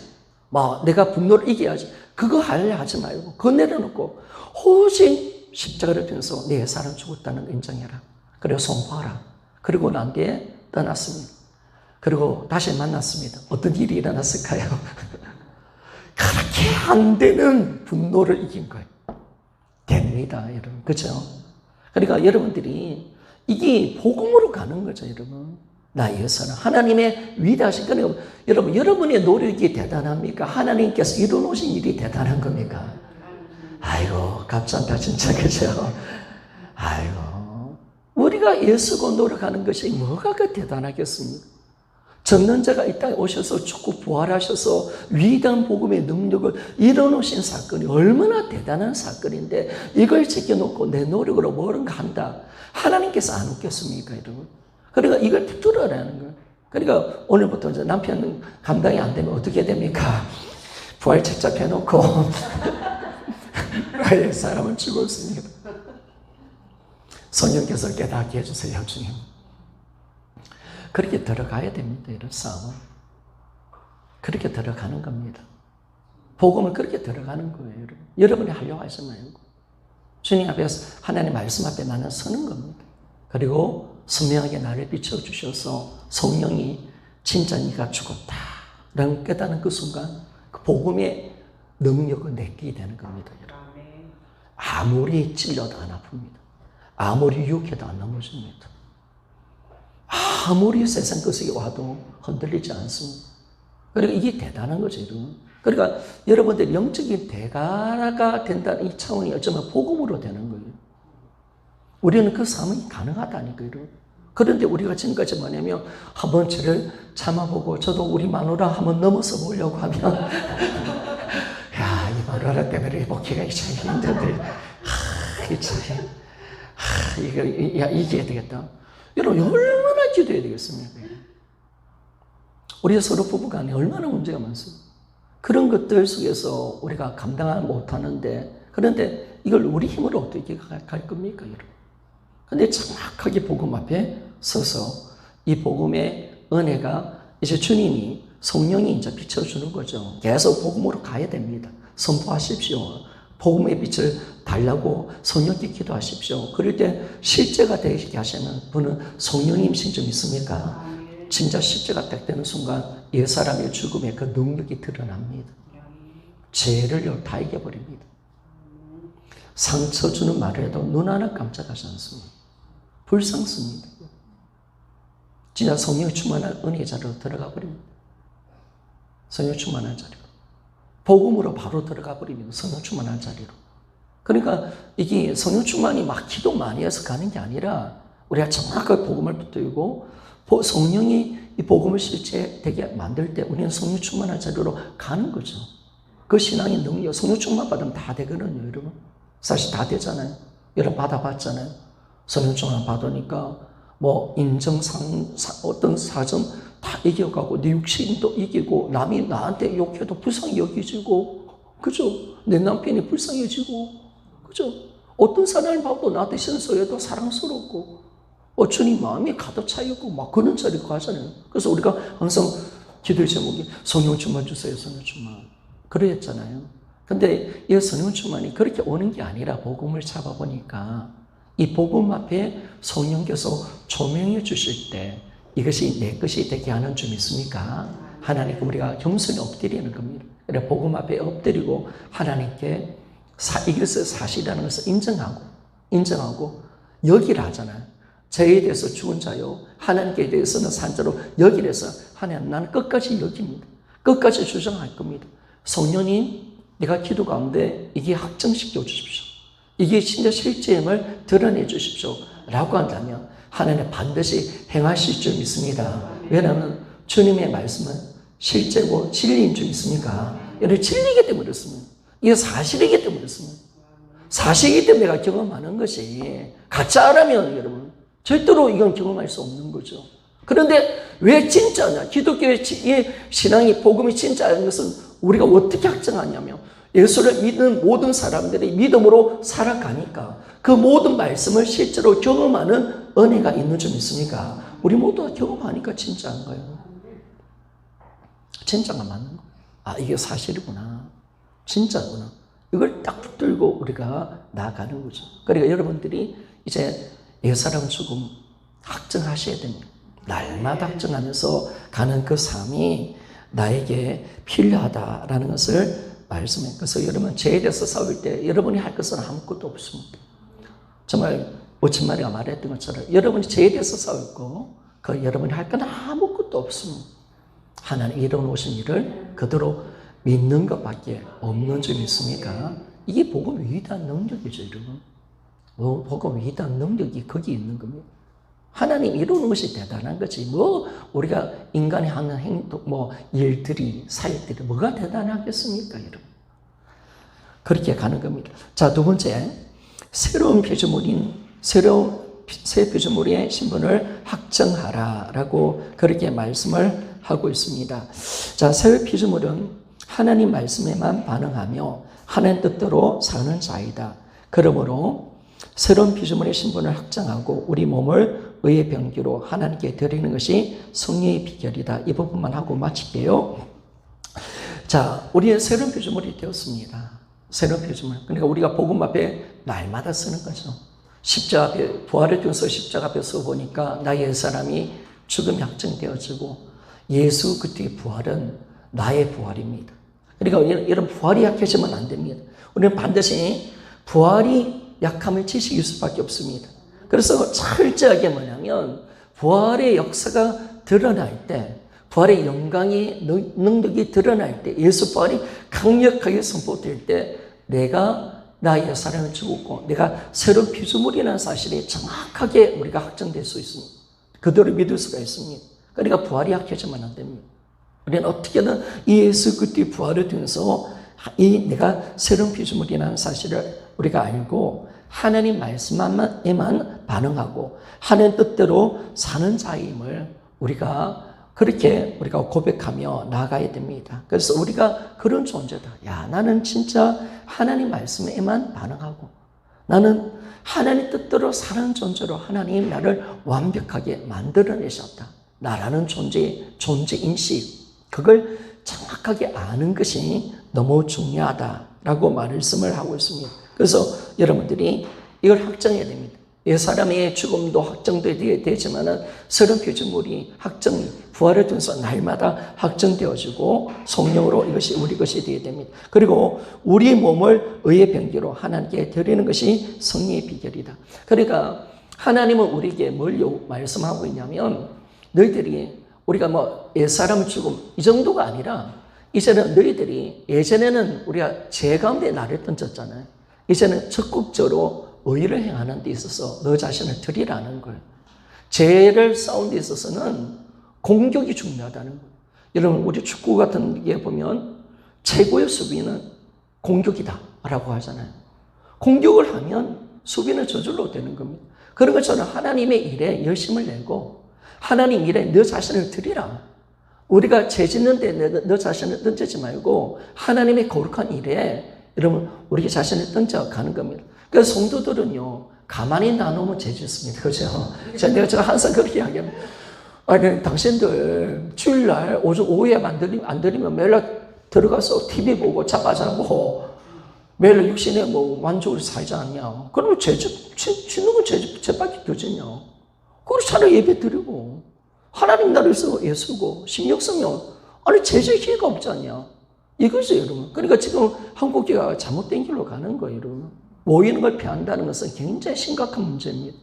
내가 분노를 이겨야지. 그거 하려 하지 말고 그거 내려놓고 오직 십자가를 통해서 내 옛사람 죽었다는 걸 인정해라. 그리고 선포하라. 그리고 난 뒤에 떠났습니다. 그리고 다시 만났습니다. 어떤 일이 일어났을까요? 그렇게 안 되는 분노를 이긴 거예요. 됩니다, 여러분. 그죠? 그러니까 여러분들이 이게 복음으로 가는 거죠, 여러분. 나의 사랑. 하나님의 위대하신 거는 여러분, 여러분의 노력이 대단합니까? 하나님께서 이루어놓으신 일이 대단한 겁니까? 아이고, 감사합니다, 진짜, 그죠? 아이고, 우리가 애쓰고 노력하는 것이 뭐가 그 대단하겠습니까? 전는 자가 이 땅에 오셔서 죽고 부활하셔서 위대한 복음의 능력을 이뤄놓으신 사건이 얼마나 대단한 사건인데 이걸 지켜놓고 내 노력으로 뭔가 한다. 하나님께서 안 웃겠습니까, 여러분? 그러니까 이걸 붙들어라는 거예요. 그러니까 오늘부터 이제 남편 감당이 안 되면 어떻게 됩니까? 부활 책자 펴놓고 나의 사람은 죽었습니다. 성령께서 깨닫게 해주세요, 주님. 그렇게 들어가야 됩니다, 이런 싸움은. 그렇게 들어가는 겁니다. 복음을 그렇게 들어가는 거예요, 여러분. 여러분이 하려고 하지 말고. 주님 앞에서 하나님 말씀 앞에 나는 서는 겁니다. 그리고 선명하게 나를 비춰주셔서 성령이 진짜 네가 죽었다 라는 깨닫는 그 순간 그 복음의 능력을 느끼게 되는 겁니다, 여러분. 아무리 찔려도 안 아픕니다. 아무리 유혹해도 안 넘어집니다. 아무리 세상 것이 와도 흔들리지 않습니다. 그러니까 이게 대단한 거죠, 여러분. 그러니까 여러분들 영적인 대가가 된다는 이 차원이 어쩌면 복음으로 되는 거예요. 우리는 그 삶이 가능하다니까요, 여러분. 그런데 우리가 지금까지 뭐냐면 한번 저를 참아보고 저도 우리 마누라 한번 넘어서 보려고 하면 야, 이 마누라 때문에 복귀가 참 힘든데 이거 이겨야 되겠다. 여러분 얼마나 기도해야 되겠습니까? 우리 서로 부부간에 얼마나 문제가 많습니까? 그런 것들 속에서 우리가 감당을 못하는데 그런데 이걸 우리 힘으로 어떻게 갈 겁니까, 여러분? 근데 정확하게 복음 앞에 서서 이 복음의 은혜가 이제 주님이 성령이 이제 비춰주는 거죠. 계속 복음으로 가야 됩니다. 선포하십시오. 복음의 빛을 달라고 성령께 기도하십시오. 그럴 때 실제가 되게 하시는 분은 성령님이신 좀 있습니까? 진짜 실제가 딱 되는 순간 옛사람의 죽음의 그 능력이 드러납니다. 죄를 다 이겨버립니다. 상처 주는 말을 해도 눈 하나 깜짝하지 않습니다. 불쌍습니다. 진짜 성령 충만한 은혜의 자리로 들어가 버립니다. 성령 충만한 자리로. 복음으로 바로 들어가 버립니다. 성령 충만한 자리로. 그러니까 이게 성령 충만이 막 기도 많이 해서 가는 게 아니라 우리가 정확하게 복음을 붙들고 성령이 이 복음을 실제되게 만들 때 우리는 성령 충만한 자리로 가는 거죠. 그 신앙의 능력, 성령 충만 받으면 다 되거든요, 여러분. 사실 다 되잖아요. 여러분 받아봤잖아요. 성령 충만 받으니까 뭐 인정상 어떤 사정 다 이겨가고 내 육신도 이기고 남이 나한테 욕해도 불쌍히 여기지고 그죠? 내 남편이 불쌍해지고 그죠? 어떤 사람을 봐도 나한테 신소해도 사랑스럽고 주님 마음이 가득 차있고 막 그런 자리로 가잖아요. 그래서 우리가 항상 기도의 제목이 성령 충만 주세요, 성령 충만. 그랬잖아요. 근데 이 성령 충만이 그렇게 오는 게 아니라 복음을 잡아보니까 이 복음 앞에 성령께서 조명해 주실 때 이것이 내 것이 되게 하는 줄 믿습니까? 하나님께 우리가 겸손히 엎드리는 겁니다. 그래 복음 앞에 엎드리고 하나님께 이것을 사실이라는 것을 인정하고 여기라 하잖아요. 저에 대해서 죽은 자요 하나님께 대해서는 산자로 여기래서 하나님 나는 끝까지 여깁니다. 끝까지 주장할 겁니다. 성령님 내가 기도 가운데 이게 확정시켜 주십시오. 이게 진짜 실제임을 드러내 주십시오. 라고 한다면 하나님 반드시 행하실 줄 믿습니다. 왜냐하면 주님의 말씀은 실제고 진리인 줄 믿습니까? 이는 진리이기 때문에 그렇습니다. 이게 사실이기 때문에 그렇습니다. 사실이기 때문에 내가 경험하는 것이 가짜라면 여러분 절대로 이건 경험할 수 없는 거죠. 그런데 왜 진짜냐? 기독교의 신앙이 복음이 진짜인 것은 우리가 어떻게 확정하냐면 예수를 믿는 모든 사람들이 믿음으로 살아가니까 그 모든 말씀을 실제로 경험하는 은혜가 있는 줄 믿습니까? 우리 모두가 경험하니까 진짜인 거예요. 진짜가 맞는 거예요. 아 이게 사실이구나. 진짜구나. 이걸 딱 붙들고 우리가 나아가는 거죠. 그러니까 여러분들이 이제 옛사람 죽음 확정하셔야 됩니다. 날마다 확정하면서 가는 그 삶이 나에게 필요하다라는 것을 말씀해요. 그래서 여러분 죄에 대해서 싸울 때 여러분이 할 것은 아무것도 없습니다. 정말 오천마리가 말했던 것처럼 여러분이 죄에 대해서 싸울 거 여러분이 할 건 아무것도 없습니다. 하나님 이뤄놓으신 일을 그대로 믿는 것밖에 없는 줄 믿습니까? 이게 복음 위대한 능력이죠, 여러분. 복음 위대한 능력이 거기 있는 겁니다. 하나님 이루는 것이 대단한 거지. 우리가 인간이 하는 행동, 일들이, 사역들이 뭐가 대단하겠습니까, 여러분? 그렇게 가는 겁니다. 자, 두 번째, 새 피조물의 신분을 확정하라라고 그렇게 말씀을 하고 있습니다. 자, 새 피조물은 하나님 말씀에만 반응하며 하나님 뜻대로 사는 자이다. 그러므로 새로운 피조물의 신분을 확정하고 우리 몸을 의의 병기로 하나님께 드리는 것이 성령의 비결이다. 이 부분만 하고 마칠게요. 자, 우리의 새로운 피조물이 되었습니다. 새로운 피조물. 그러니까 우리가 복음 앞에 날마다 쓰는 거죠. 십자가 앞에, 부활을 통해서 십자가 앞에 서보니까 나의 옛사람이 죽음이 확정되어지고 예수 그리스도의 부활은 나의 부활입니다. 그러니까 이런 부활이 약해지면 안 됩니다. 우리는 반드시 부활이 약함을 지식일 수밖에 없습니다. 그래서 철저하게 뭐냐면 부활의 역사가 드러날 때, 부활의 영광의 능력이 드러날 때, 예수 부활이 강력하게 선포될 때 내가 나의 사랑을 죽었고 내가 새로운 피조물이라는 사실이 정확하게 우리가 확정될 수 있습니다. 그대로 믿을 수가 있습니다. 그러니까 부활이 약해지면 안 됩니다. 우리는 어떻게든 이 예수 그리스도의 부활을 통해서 내가 새로운 피조물이라는 사실을 우리가 알고 하나님 말씀에만 반응하고 하나님 뜻대로 사는 자임을 우리가 고백하며 나아가야 됩니다. 그래서 우리가 그런 존재다. 야, 나는 진짜 하나님 말씀에만 반응하고 나는 하나님 뜻대로 사는 존재로 하나님 나를 완벽하게 만들어내셨다. 나라는 존재인식, 그걸 정확하게 아는 것이 너무 중요하다라고 말씀을 하고 있습니다. 그래서 여러분들이 이걸 확정해야 됩니다. 옛사람의 죽음도 확정되어야 되지만은 새로운 피조물이 부활을 통해서 날마다 확정되어지고 성령으로 이것이 우리 것이 되어야 됩니다. 그리고 우리 몸을 의의 병기로 하나님께 드리는 것이 성령의 비결이다. 그러니까 하나님은 우리에게 뭘 말씀하고 있냐면 너희들이 우리가 옛사람 죽음 이 정도가 아니라 이제는 너희들이 예전에는 우리가 죄 가운데 나를 던졌잖아요. 이제는 적극적으로 의를 행하는 데 있어서 너 자신을 드리라는 거예요. 죄를 싸운 데 있어서는 공격이 중요하다는 거예요. 여러분 우리 축구 같은 게 보면 최고의 수비는 공격이다 라고 하잖아요. 공격을 하면 수비는 저절로 되는 겁니다. 그런 것처럼 하나님의 일에 열심을 내고 하나님 일에 너 자신을 드리라. 우리가 죄 짓는데 너 자신을 던지지 말고 하나님의 거룩한 일에 여러분 우리 자신을 던져가는 겁니다. 그래서 성도들은요 가만히 놔놓으면 죄 짓습니다. 그렇죠? 제가 항상 그렇게 이야기합니다. 아니 당신들 주일날 오후에 안 들리면 매일 들어가서 TV 보고 자빠자고 매일 육신에 뭐 만족을 살지 않냐. 그러면 짓는 건 죄밖에 더 짓냐. 그걸 차라리 예배 드리고, 하나님 나라에서 예수고, 신경 쓰면, 아니, 제재 기회가 없지 않냐. 이거죠, 여러분. 그러니까 지금 한국교회가 잘못된 길로 가는 거예요, 여러분. 모이는 걸 피한다는 것은 굉장히 심각한 문제입니다.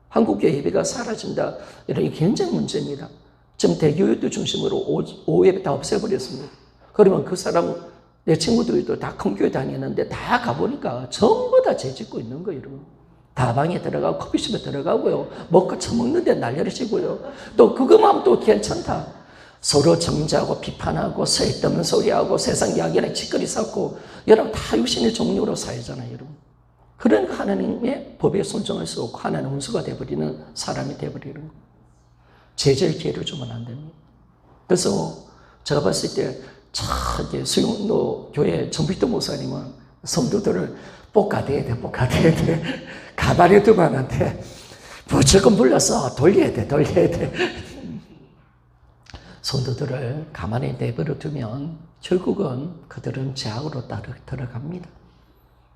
한국교회 예배가 사라진다, 이런 게 굉장히 문제입니다. 지금 대교회도 중심으로 오예배 다 없애버렸습니다. 그러면 그 사람, 내 친구들도 다 큰 교회 다니는데 다 가보니까 전부 다 죄짓고 있는 거예요, 여러분. 다방에 들어가고 커피숍에 들어가고요. 먹고 처먹는데 난리를 치고요. 또 그것만 또 괜찮다. 서로 정죄하고 비판하고 쓸데없는 소리하고 세상 이야기랑 짓거리 쌓고 여러분 다 육신의 종류로 살잖아요, 여러분. 그러니까 하나님의 법에 순종할 수 없고 하나님의 원수가 되어버리는 사람이 되어버리는 거예요. 제재의 기회를 주면 안 됩니다. 그래서 제가 봤을 때 수용로 교회 정필도 목사님은 성도들을 볶아대야 돼. 가발이 두만한테 무조건 불러서 돌려야 돼. 성도들을 가만히 내버려 두면 결국은 그들은 죄악으로 들어갑니다.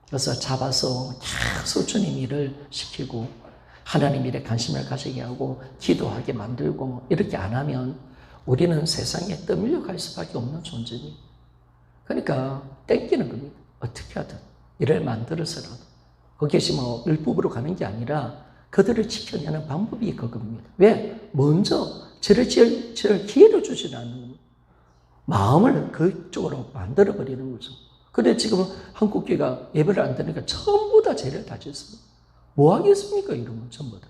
그래서 잡아서 계속 주님 일을 시키고 하나님 일에 관심을 가지게 하고 기도하게 만들고 이렇게 안 하면 우리는 세상에 떠밀려 갈 수밖에 없는 존재입니다. 그러니까 땡기는 겁니다. 어떻게 하든 일을 만들어서라도. 그것이 뭐 율법으로 가는 게 아니라 그들을 지켜내는 방법이 그겁니다. 왜? 먼저 죄를 지을 기회를 주지는 않는 겁니다. 마음을 그쪽으로 만들어버리는 거죠. 근데 지금 한국교회가 예배를 안 드니까 전부 다 죄를 다 짓습니다. 뭐 하겠습니까? 이러면 전부 다.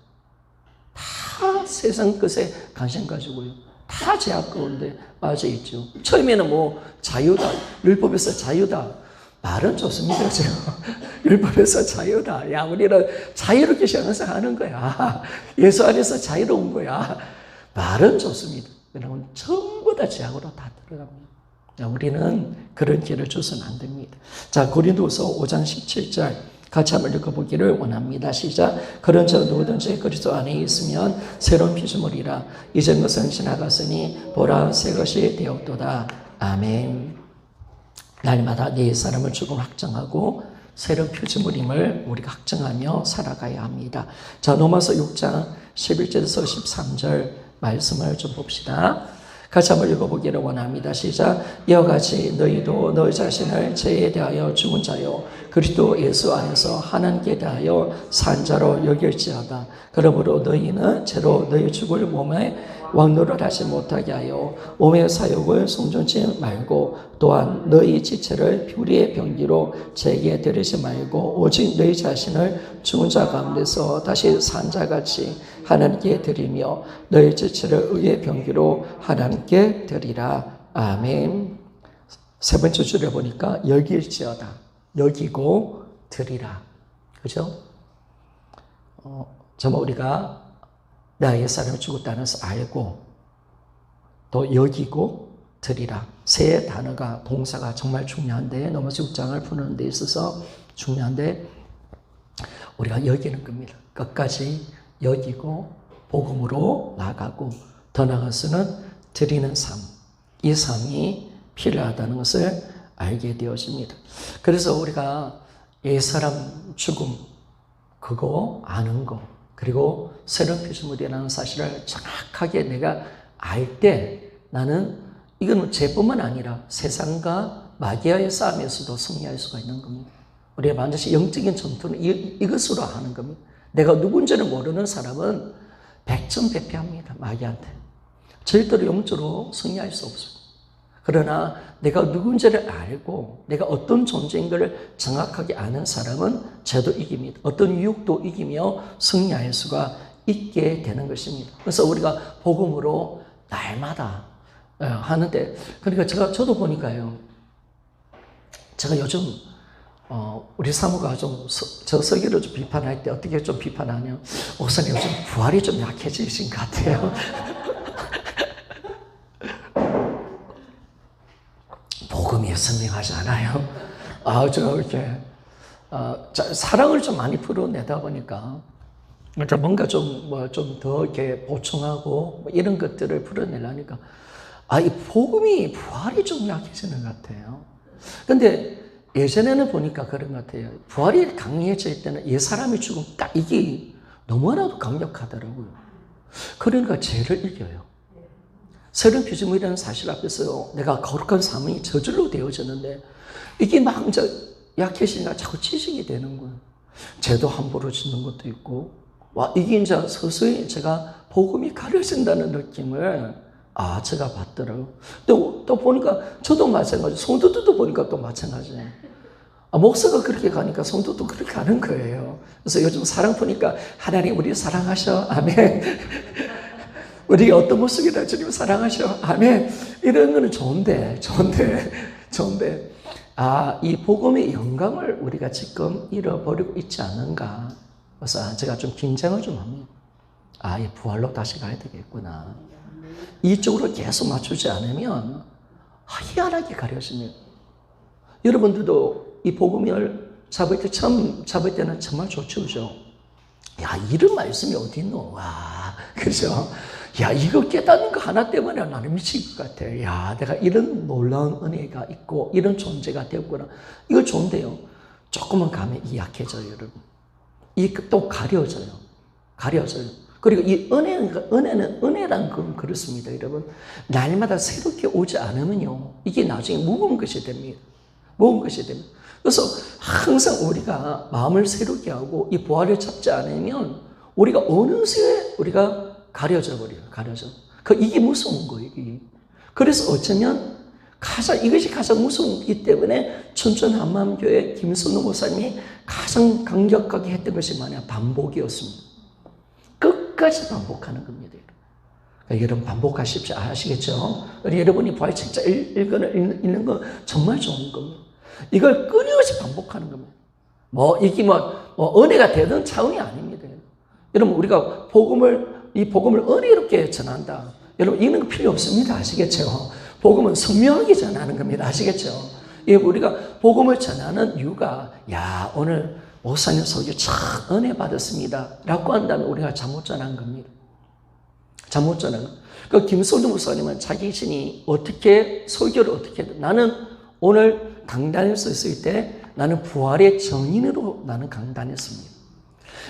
다 세상 것에 관심 가지고요. 다 죄악 가운데 빠져 있죠. 처음에는 뭐 자유다, 율법에서 자유다. 말은 좋습니다. 지금 율법에서 자유다. 야, 우리는 자유롭게 항상 하는 거야. 예수 안에서 자유로운 거야. 말은 좋습니다. 그러면 전부 다 죄악으로 다 들어갑니다. 자, 우리는 그런 길을 줘서는 안 됩니다. 자, 고린도서 5장 17절 같이 한번 읽어보기를 원합니다. 시작. 그런 저 누구든지 그리스도 안에 있으면 새로운 피조물이라. 이전 것은 지나갔으니 보라 새 것이 되었도다. 아멘. 날마다 내 옛사람을 조금 확정하고 새로운 피조물임을 우리가 확정하며 살아가야 합니다. 자, 로마서 6장 11절에서 13절 말씀을 좀 봅시다. 같이 한번 읽어보기를 원합니다. 시작. 이와 같이 너희도 너희 자신을 죄에 대하여 죽은 자요 그리스도 예수 안에서 하나님께 대하여 산 자로 여길지어다. 그러므로 너희는 죄로 너희 죽을 몸에 왕노를 하지 못하게 하여 몸의 사욕을 송전치 말고 또한 너희 지체를 불의의 병기로 죄에 들이지 말고 오직 너희 자신을 죽은 자 가운데서 다시 산 자같이 하나님께 드리며 너희 지체를 의의 병기로 하나님께 드리라. 아멘. 세 번째 줄에 보니까 여길지어다. 여기고 드리라. 그죠? 정말 우리가 나 옛사람이 죽었다는 것을 알고 또 여기고 드리라. 세 단어가 동사가 정말 중요한데 로마서 6장을 푸는 데 있어서 중요한데 우리가 여기는 겁니다. 끝까지 여기고 복음으로 나가고 더 나아가서는 드리는 삶. 이 삶이 필요하다는 것을 알게 되어집니다. 그래서 우리가 옛사람 죽음 그거 아는 거 그리고 새로운 피조물이라는 사실을 정확하게 내가 알 때 나는 이건 죄뿐만 아니라 세상과 마귀와의 싸움에서도 승리할 수가 있는 겁니다. 우리가 반드시 영적인 전투는 이것으로 하는 겁니다. 내가 누군지를 모르는 사람은 백전백패합니다. 마귀한테. 절대로 영적으로 승리할 수 없습니다. 그러나 내가 누군지를 알고 내가 어떤 존재인 것을 정확하게 아는 사람은 죄도 이깁니다. 어떤 유혹도 이기며 승리할 수가 있게 되는 것입니다. 그래서 우리가 복음으로 날마다 하는데 그러니까 저도 보니까요. 제가 요즘 우리 사모가 좀 저 서기를 좀 비판할 때 어떻게 좀 비판하냐. 목사님 요즘 부활이 좀 약해지신 것 같아요. 복음이 선명하지 않아요. 이렇게 사랑을 좀 많이 풀어내다 보니까 뭔가 좀 더 이렇게 보충하고 이런 것들을 풀어내려니까 이 복음이 부활이 좀 약해지는 것 같아요. 근데 예전에는 보니까 그런 것 같아요. 부활이 강해질 때는 옛사람이 죽은 이게 너무나도 강력하더라고요. 그러니까 죄를 이겨요. 새로운 피조물이라는 사실 앞에서 내가 거룩한 삶이 저절로 되어졌는데 이게 막 이제 약해지니까 자꾸 지식이 되는 거예요. 죄도 함부로 짓는 것도 있고, 와, 이게 이제 서서히 제가 복음이 가려진다는 느낌을 제가 받더라고요. 또 보니까 저도 마찬가지, 성도들도 보니까 또 마찬가지예요. 목사가 그렇게 가니까 성도도 그렇게 가는 거예요. 그래서 요즘 사랑 보니까 하나님 우리 사랑하셔. 아멘. 우리가 어떤 모습이라 주님 사랑하셔. 아멘. 이런 거는 좋은데. 이 복음의 영광을 우리가 지금 잃어버리고 있지 않은가. 그래서 제가 좀 긴장을 좀 합니다. 이 부활로 다시 가야 되겠구나. 이쪽으로 계속 맞추지 않으면 희한하게 가려집니다. 여러분들도 이 복음을 처음 잡을 때는 정말 좋죠, 그죠? 야, 이런 말씀이 어디 있노? 와, 그죠? 야, 이거 깨닫는 거 하나 때문에 나는 미칠 것 같아. 야, 내가 이런 놀라운 은혜가 있고, 이런 존재가 되었구나. 이거 좋은데요. 조금만 가면 이 약해져요, 여러분. 이 또 가려져요. 그리고 이 은혜란 건 그렇습니다, 여러분. 날마다 새롭게 오지 않으면요. 이게 나중에 무거운 것이 됩니다. 그래서 항상 우리가 마음을 새롭게 하고 이 부활을 잡지 않으면 우리가 어느새 우리가 가려져 버려요. 이게 무서운 거예요, 이게. 그래서 어쩌면 이것이 가장 무서웠기 때문에 춘천한마음교회 김선우 목사님이 가장 강력하게 했던 것이 뭐냐? 반복이었습니다. 끝까지 반복하는 겁니다. 그러니까 여러분 반복하십시오. 아시겠죠? 여러분이 부활책자 읽는 거 정말 좋은 겁니다. 이걸 끊임없이 반복하는 겁니다. 이게 은혜가 되는 차원이 아닙니다. 여러분, 우리가 이 복음을 은혜롭게 전한다. 여러분, 이런 거 필요 없습니다. 아시겠죠? 복음은 선명하게 전하는 겁니다. 아시겠죠? 우리가 복음을 전하는 이유가, 오늘 목사님 설교 참 은혜 받았습니다. 라고 한다면 우리가 잘못 전한 겁니다. 그 김선우 목사님은 자기 자신이 설교를 어떻게 했다. 나는 오늘 강단에 섰을 때 나는 부활의 정인으로 나는 강단했습니다.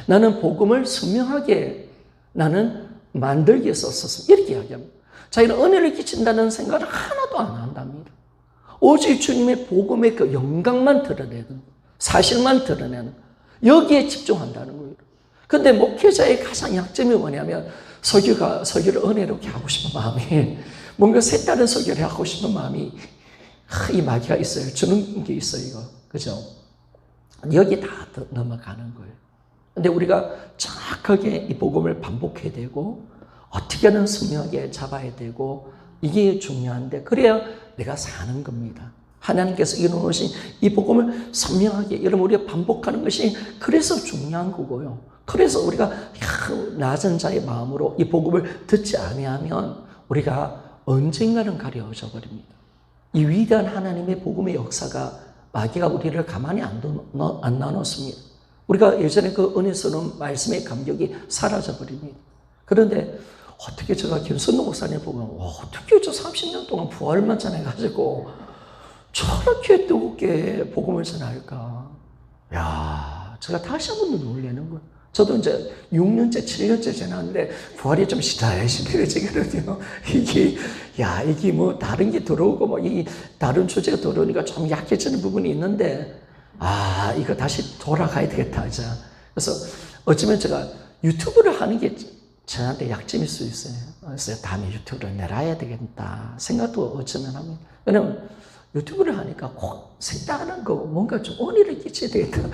나는 복음을 선명하게 나는 만들기 위해 썼습니다. 이렇게 이야기합니다. 자기는 은혜를 끼친다는 생각을 하나도 안 한답니다. 오직 주님의 복음의 그 영광만 드러내는, 사실만 드러내는, 여기에 집중한다는 거예요. 근데 목회자의 가장 약점이 뭐냐면 설교를 은혜롭게 하고 싶은 마음이, 뭔가 색다른 설교를 하고 싶은 마음이 이 마귀가 있어요. 주는 게 있어요, 이거. 그죠? 여기 다 넘어가는 거예요. 근데 우리가 정확하게 이 복음을 반복해야 되고, 어떻게든 선명하게 잡아야 되고, 이게 중요한데, 그래야 내가 사는 겁니다. 하나님께서 이루어놓으신 이 복음을 선명하게, 여러분, 우리가 반복하는 것이 그래서 중요한 거고요. 그래서 우리가 낮은 자의 마음으로 이 복음을 듣지 아니하면 우리가 언젠가는 가려져 버립니다. 이 위대한 하나님의 복음의 역사가 마귀가 우리를 가만히 안 놔놓습니다. 우리가 예전에 그 은혜스러운 말씀의 감격이 사라져 버립니다. 그런데 어떻게 제가 김선우 목사님 보면 어떻게 저 30년 동안 부활만 전해가지고 저렇게 뜨겁게 복음을 전할까? 야, 제가 다시 한번 놀라는 거예요. 저도 이제 6년째, 7년째 지났는데 부활이 좀 시들해지거든요. 이게 다른 게 들어오고 이 다른 주제가 들어오니까 좀 약해지는 부분이 있는데, 이거 다시 돌아가야 되겠다, 이제. 그래서 어쩌면 제가 유튜브를 하는 게 저한테 약점일 수 있어요. 그래서 다음에 유튜브를 내놔야 되겠다 생각도 어쩌면 합니다. 왜냐면 유튜브를 하니까 꼭 색다른 거, 뭔가 좀 은혜를 끼쳐야 되겠다.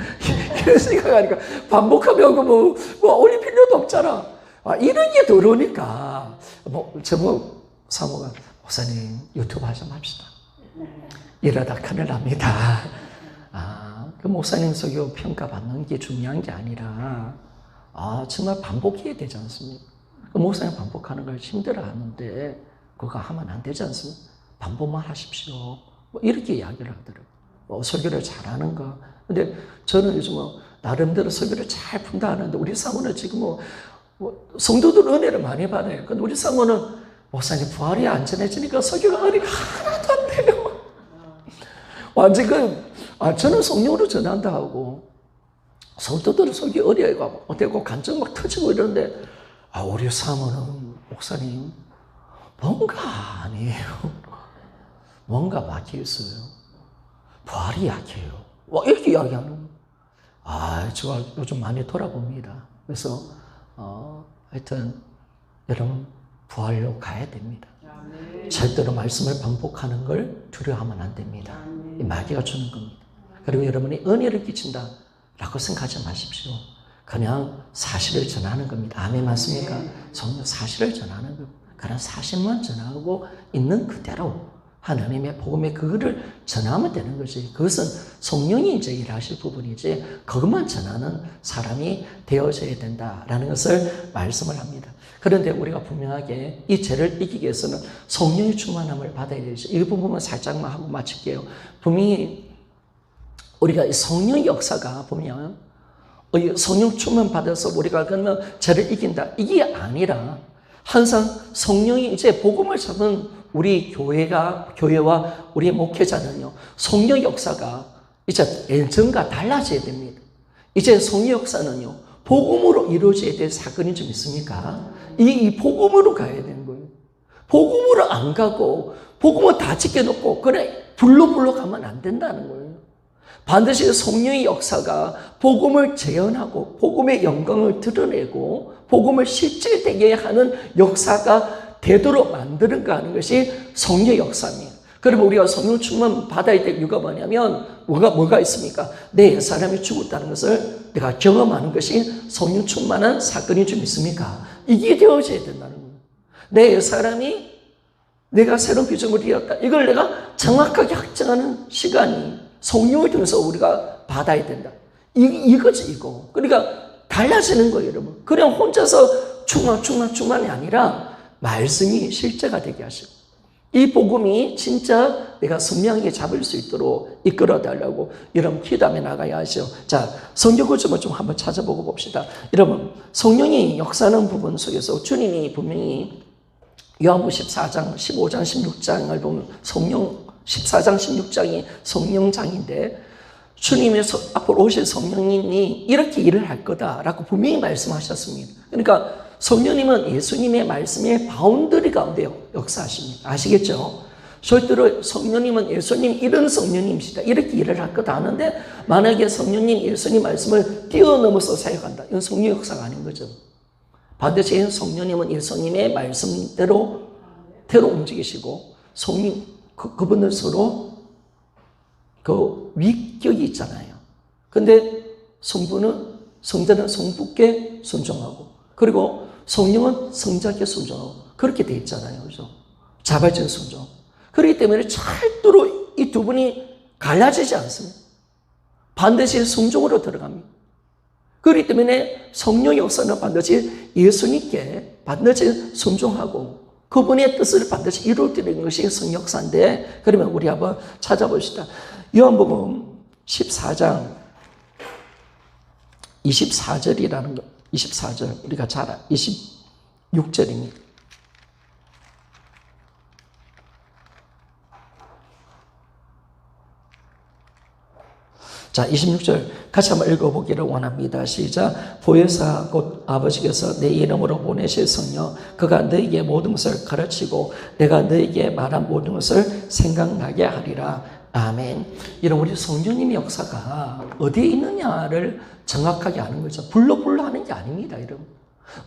이런 생각하니까 반복하면 올릴 필요도 없잖아. 이런 게 들어오니까, 사모가, 목사님, 유튜브 하좀 합시다. 이러다 큰일 납니다. 그 목사님 설교 평가받는 게 중요한 게 아니라, 정말 반복해야 되지 않습니까? 그 목사님 반복하는 걸 힘들어 하는데, 그거 하면 안 되지 않습니까? 반복만 하십시오. 이렇게 이야기를 하더라고요. 설교를 잘하는 거. 근데 저는 요즘 나름대로 설교를 잘 푼다 하는데, 우리 사모는 지금 성도들 은혜를 많이 받아요. 근데 우리 사모는 목사님 부활이 안전해지니까 설교가 은혜가 하나도 안 돼요. 완전 저는 성령으로 전한다 하고 성도들은 속이 어려워되고 감정 막 터지고 이러는데 우리 사모는 목사님 뭔가 아니에요. 뭔가 막혀 있어요. 부활이 약해요. 이렇게 이야기하는 제가 요즘 많이 돌아봅니다. 그래서 하여튼 여러분 부활로 가야 됩니다. 절대로 말씀을 반복하는 걸 두려워하면 안 됩니다. 이 마귀가 주는 겁니다. 그리고 여러분이 은혜를 끼친다 라고 생각하지 마십시오. 그냥 사실을 전하는 겁니다. 아멘 맞습니까? 성령 사실을 전하는 겁니다. 그냥 사실만 전하고 있는 그대로 하나님의 복음의 그거를 전하면 되는 거지. 그것은 성령이 이제 일하실 부분이지 그것만 전하는 사람이 되어져야 된다라는 것을 말씀을 합니다. 그런데 우리가 분명하게 이 죄를 이기기 위해서는 성령의 충만함을 받아야 되죠. 이 부분만 살짝만 하고 마칠게요. 분명히 우리가 성령의 역사가 보면 성령 충만 받아서 우리가 그러면 죄를 이긴다. 이게 아니라 항상 성령이 이제 복음을 잡은 우리 교회와 우리 목회자는요, 성령 역사가 이제 예전과 달라져야 됩니다. 이제 성령 역사는요, 복음으로 이루어져야 될 사건이 좀 있습니까? 이 복음으로 가야 되는 거예요. 복음으로 안 가고, 복음을 다 지켜놓고, 그래, 불로 가면 안 된다는 거예요. 반드시 성령의 역사가 복음을 재현하고, 복음의 영광을 드러내고, 복음을 실질되게 하는 역사가 되도록 만드는가 하는 것이 성령의 역사입니다. 그러면 우리가 성령 충만 받아야 될 이유가 뭐냐면 뭐가 있습니까? 내 옛사람이 죽었다는 것을 내가 경험하는 것이 성령 충만한 사건이 좀 있습니까? 이게 되어져야 된다는 거예요. 내 옛사람이 내가 새로운 비전을 이뤘다. 이걸 내가 정확하게 확정하는 시간이 성령을 통해서 우리가 받아야 된다. 이거지 이거. 그러니까 달라지는 거예요 여러분. 그냥 혼자서 충만이 아니라 말씀이 실제가 되게 하시고 이 복음이 진짜 내가 선명하게 잡을 수 있도록 이끌어달라고 여러분 기도하며 나가야 하죠. 자, 성경구절을 좀 한번 찾아보고 봅시다. 여러분 성령이 역사하는 부분 속에서 주님이 분명히 요한복음 14장, 15장, 16장을 보면 성령 14장, 16장이 성령장인데 주님의 앞으로 오실 성령님이 이렇게 일을 할 거다라고 분명히 말씀하셨습니다. 그러니까 성령님은 예수님의 말씀의 바운더리 가운데 역사하십니다. 아시겠죠? 절대로 성령님은 예수님 이런 성령님이시다. 이렇게 일을 할 거다 하는데 만약에 성령님 예수님 말씀을 뛰어넘어서 사역한다. 이건 성령 역사가 아닌 거죠. 반드시 성령님은 예수님의 말씀대로 움직이시고 성령 그분들 서로 그 위격이 있잖아요. 근데 성자는 성부께 순종하고 그리고 성령은 성자께 순종하고 그렇게 돼 있잖아요. 그죠? 자발적 순종. 그렇기 때문에 절대로 이 두 분이 갈라지지 않습니다. 반드시 순종으로 들어갑니다. 그렇기 때문에 성령 역사는 반드시 예수님께 반드시 순종하고 그분의 뜻을 반드시 이루어드리는 것이 성령 역사인데 그러면 우리 한번 찾아봅시다. 요한복음 14장 24절이라는 거 24절 우리가 잘 26절입니다. 자, 26절 같이 한번 읽어보기를 원합니다. 시작. 보혜사 곧 아버지께서 내 이름으로 보내실 성령 그가 너에게 모든 것을 가르치고 내가 너에게 말한 모든 것을 생각나게 하리라. 아멘. 여러분 우리 성령님의 역사가 어디에 있느냐를 정확하게 아는 거죠. 불로 하는 게 아닙니다. 여러분.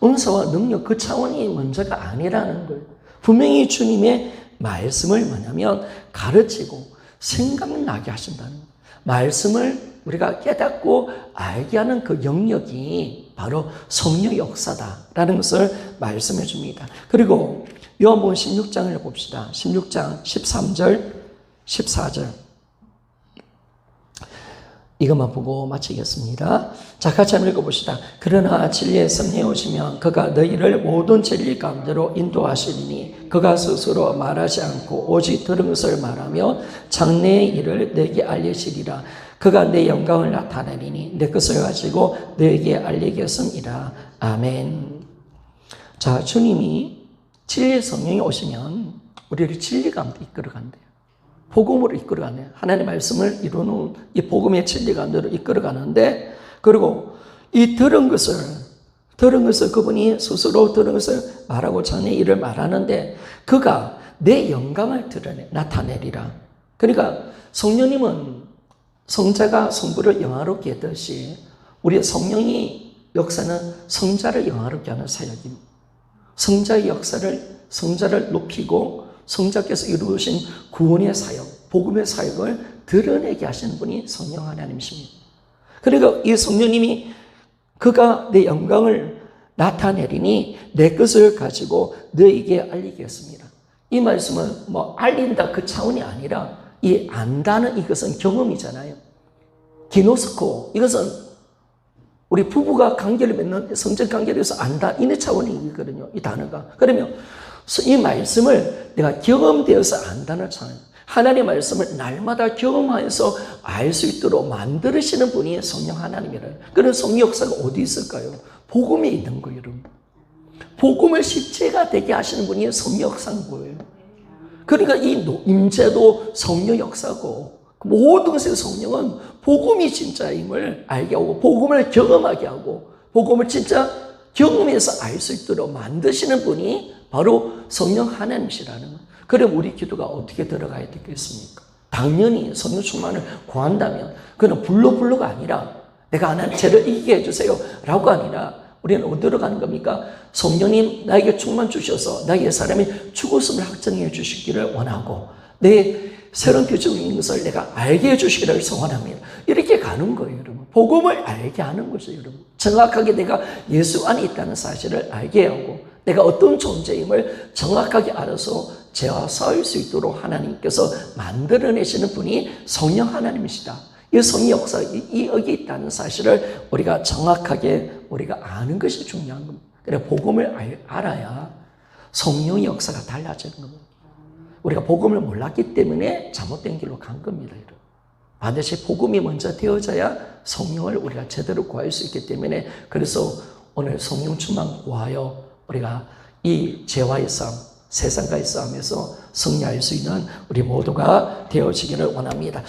은사와 능력 그 차원이 먼저가 아니라는 거예요. 분명히 주님의 말씀을 뭐냐면 가르치고 생각나게 하신다는 거예요. 말씀을 우리가 깨닫고 알게 하는 그 영역이 바로 성령 역사다라는 것을 말씀해 줍니다. 그리고 요한복음 16장을 봅시다. 16장 13절 14절 이것만 보고 마치겠습니다. 자, 같이 한번 읽어봅시다. 그러나 진리의 성령이 오시면 그가 너희를 모든 진리 가운데로 인도하시리니 그가 스스로 말하지 않고 오직 들은 것을 말하며 장래의 일을 너에게 알리시리라. 그가 내 영광을 나타내리니 내 것을 가지고 너에게 알리겠습니다. 아멘. 자, 주님이 진리의 성령이 오시면 우리를 진리 가운데 이끌어간대요. 복음으로 이끌어가네. 하나님의 말씀을 이루는 이 복음의 진리가 너로 이끌어가는데, 그리고 이 들은 것을 그분이 스스로 들은 것을 말하고 전에 이를 말하는데, 그가 내 영광을 나타내리라. 그러니까 성령님은 성자가 성부를 영화롭게 하듯이 우리 성령이 역사는 성자를 영화롭게 하는 사역입니다. 성자의 역사를, 성자를 높이고 성자께서 이루신 구원의 사역, 복음의 사역을 드러내게 하시는 분이 성령 하나님이십니다. 그러니까 이 성령님이 그가 내 영광을 나타내리니 내 것을 가지고 너에게 알리겠습니다. 이 말씀은 뭐 알린다 그 차원이 아니라 이 안다는 이것은 경험이잖아요. 기노스코, 이것은 우리 부부가 관계를 맺는 성적 관계에서 안다, 이내 차원이거든요. 이 단어가. 그러면 이 말씀을 내가 경험되어서 안다는 차원. 하나님의 말씀을 날마다 경험하여서 알 수 있도록 만들으시는 분이 성령 하나님이라는. 그런 성령 역사가 어디 있을까요? 복음에 있는 거예요, 여러분. 복음을 실제가 되게 하시는 분이 성령 역사인 거예요. 그러니까 이 임재도 성령 역사고, 모든 것의 성령은 복음이 진짜임을 알게 하고, 복음을 경험하게 하고, 복음을 진짜 경험해서 알 수 있도록 만드시는 분이 바로 성령 하나님이시라는 거예요. 그럼 우리 기도가 어떻게 들어가야 되겠습니까? 당연히 성령 충만을 구한다면 그는 불로가 아니라 내가 하나님 죄를 이기게 해주세요 라고 아니라 우리는 어디로 가는 겁니까? 성령님 나에게 충만 주셔서 나의 사람이 죽었음을 확정해 주시기를 원하고 내 새로운 규정인 것을 내가 알게 해주시기를 소원합니다. 이렇게 가는 거예요, 여러분. 복음을 알게 하는 거죠, 여러분. 정확하게 내가 예수 안에 있다는 사실을 알게 하고 내가 어떤 존재임을 정확하게 알아서 죄와 싸울 수 있도록 하나님께서 만들어내시는 분이 성령 하나님이시다. 이 성령 역사가 여기 있다는 사실을 우리가 정확하게 우리가 아는 것이 중요한 겁니다. 그래서 복음을 알아야 성령의 역사가 달라지는 겁니다. 우리가 복음을 몰랐기 때문에 잘못된 길로 간 겁니다, 여러분. 반드시 복음이 먼저 되어져야 성령을 우리가 제대로 구할 수 있기 때문에 그래서 오늘 성령 충만 구하여 우리가 이 죄와의 싸움, 세상과의 싸움에서 승리할 수 있는 우리 모두가 되어지기를 원합니다.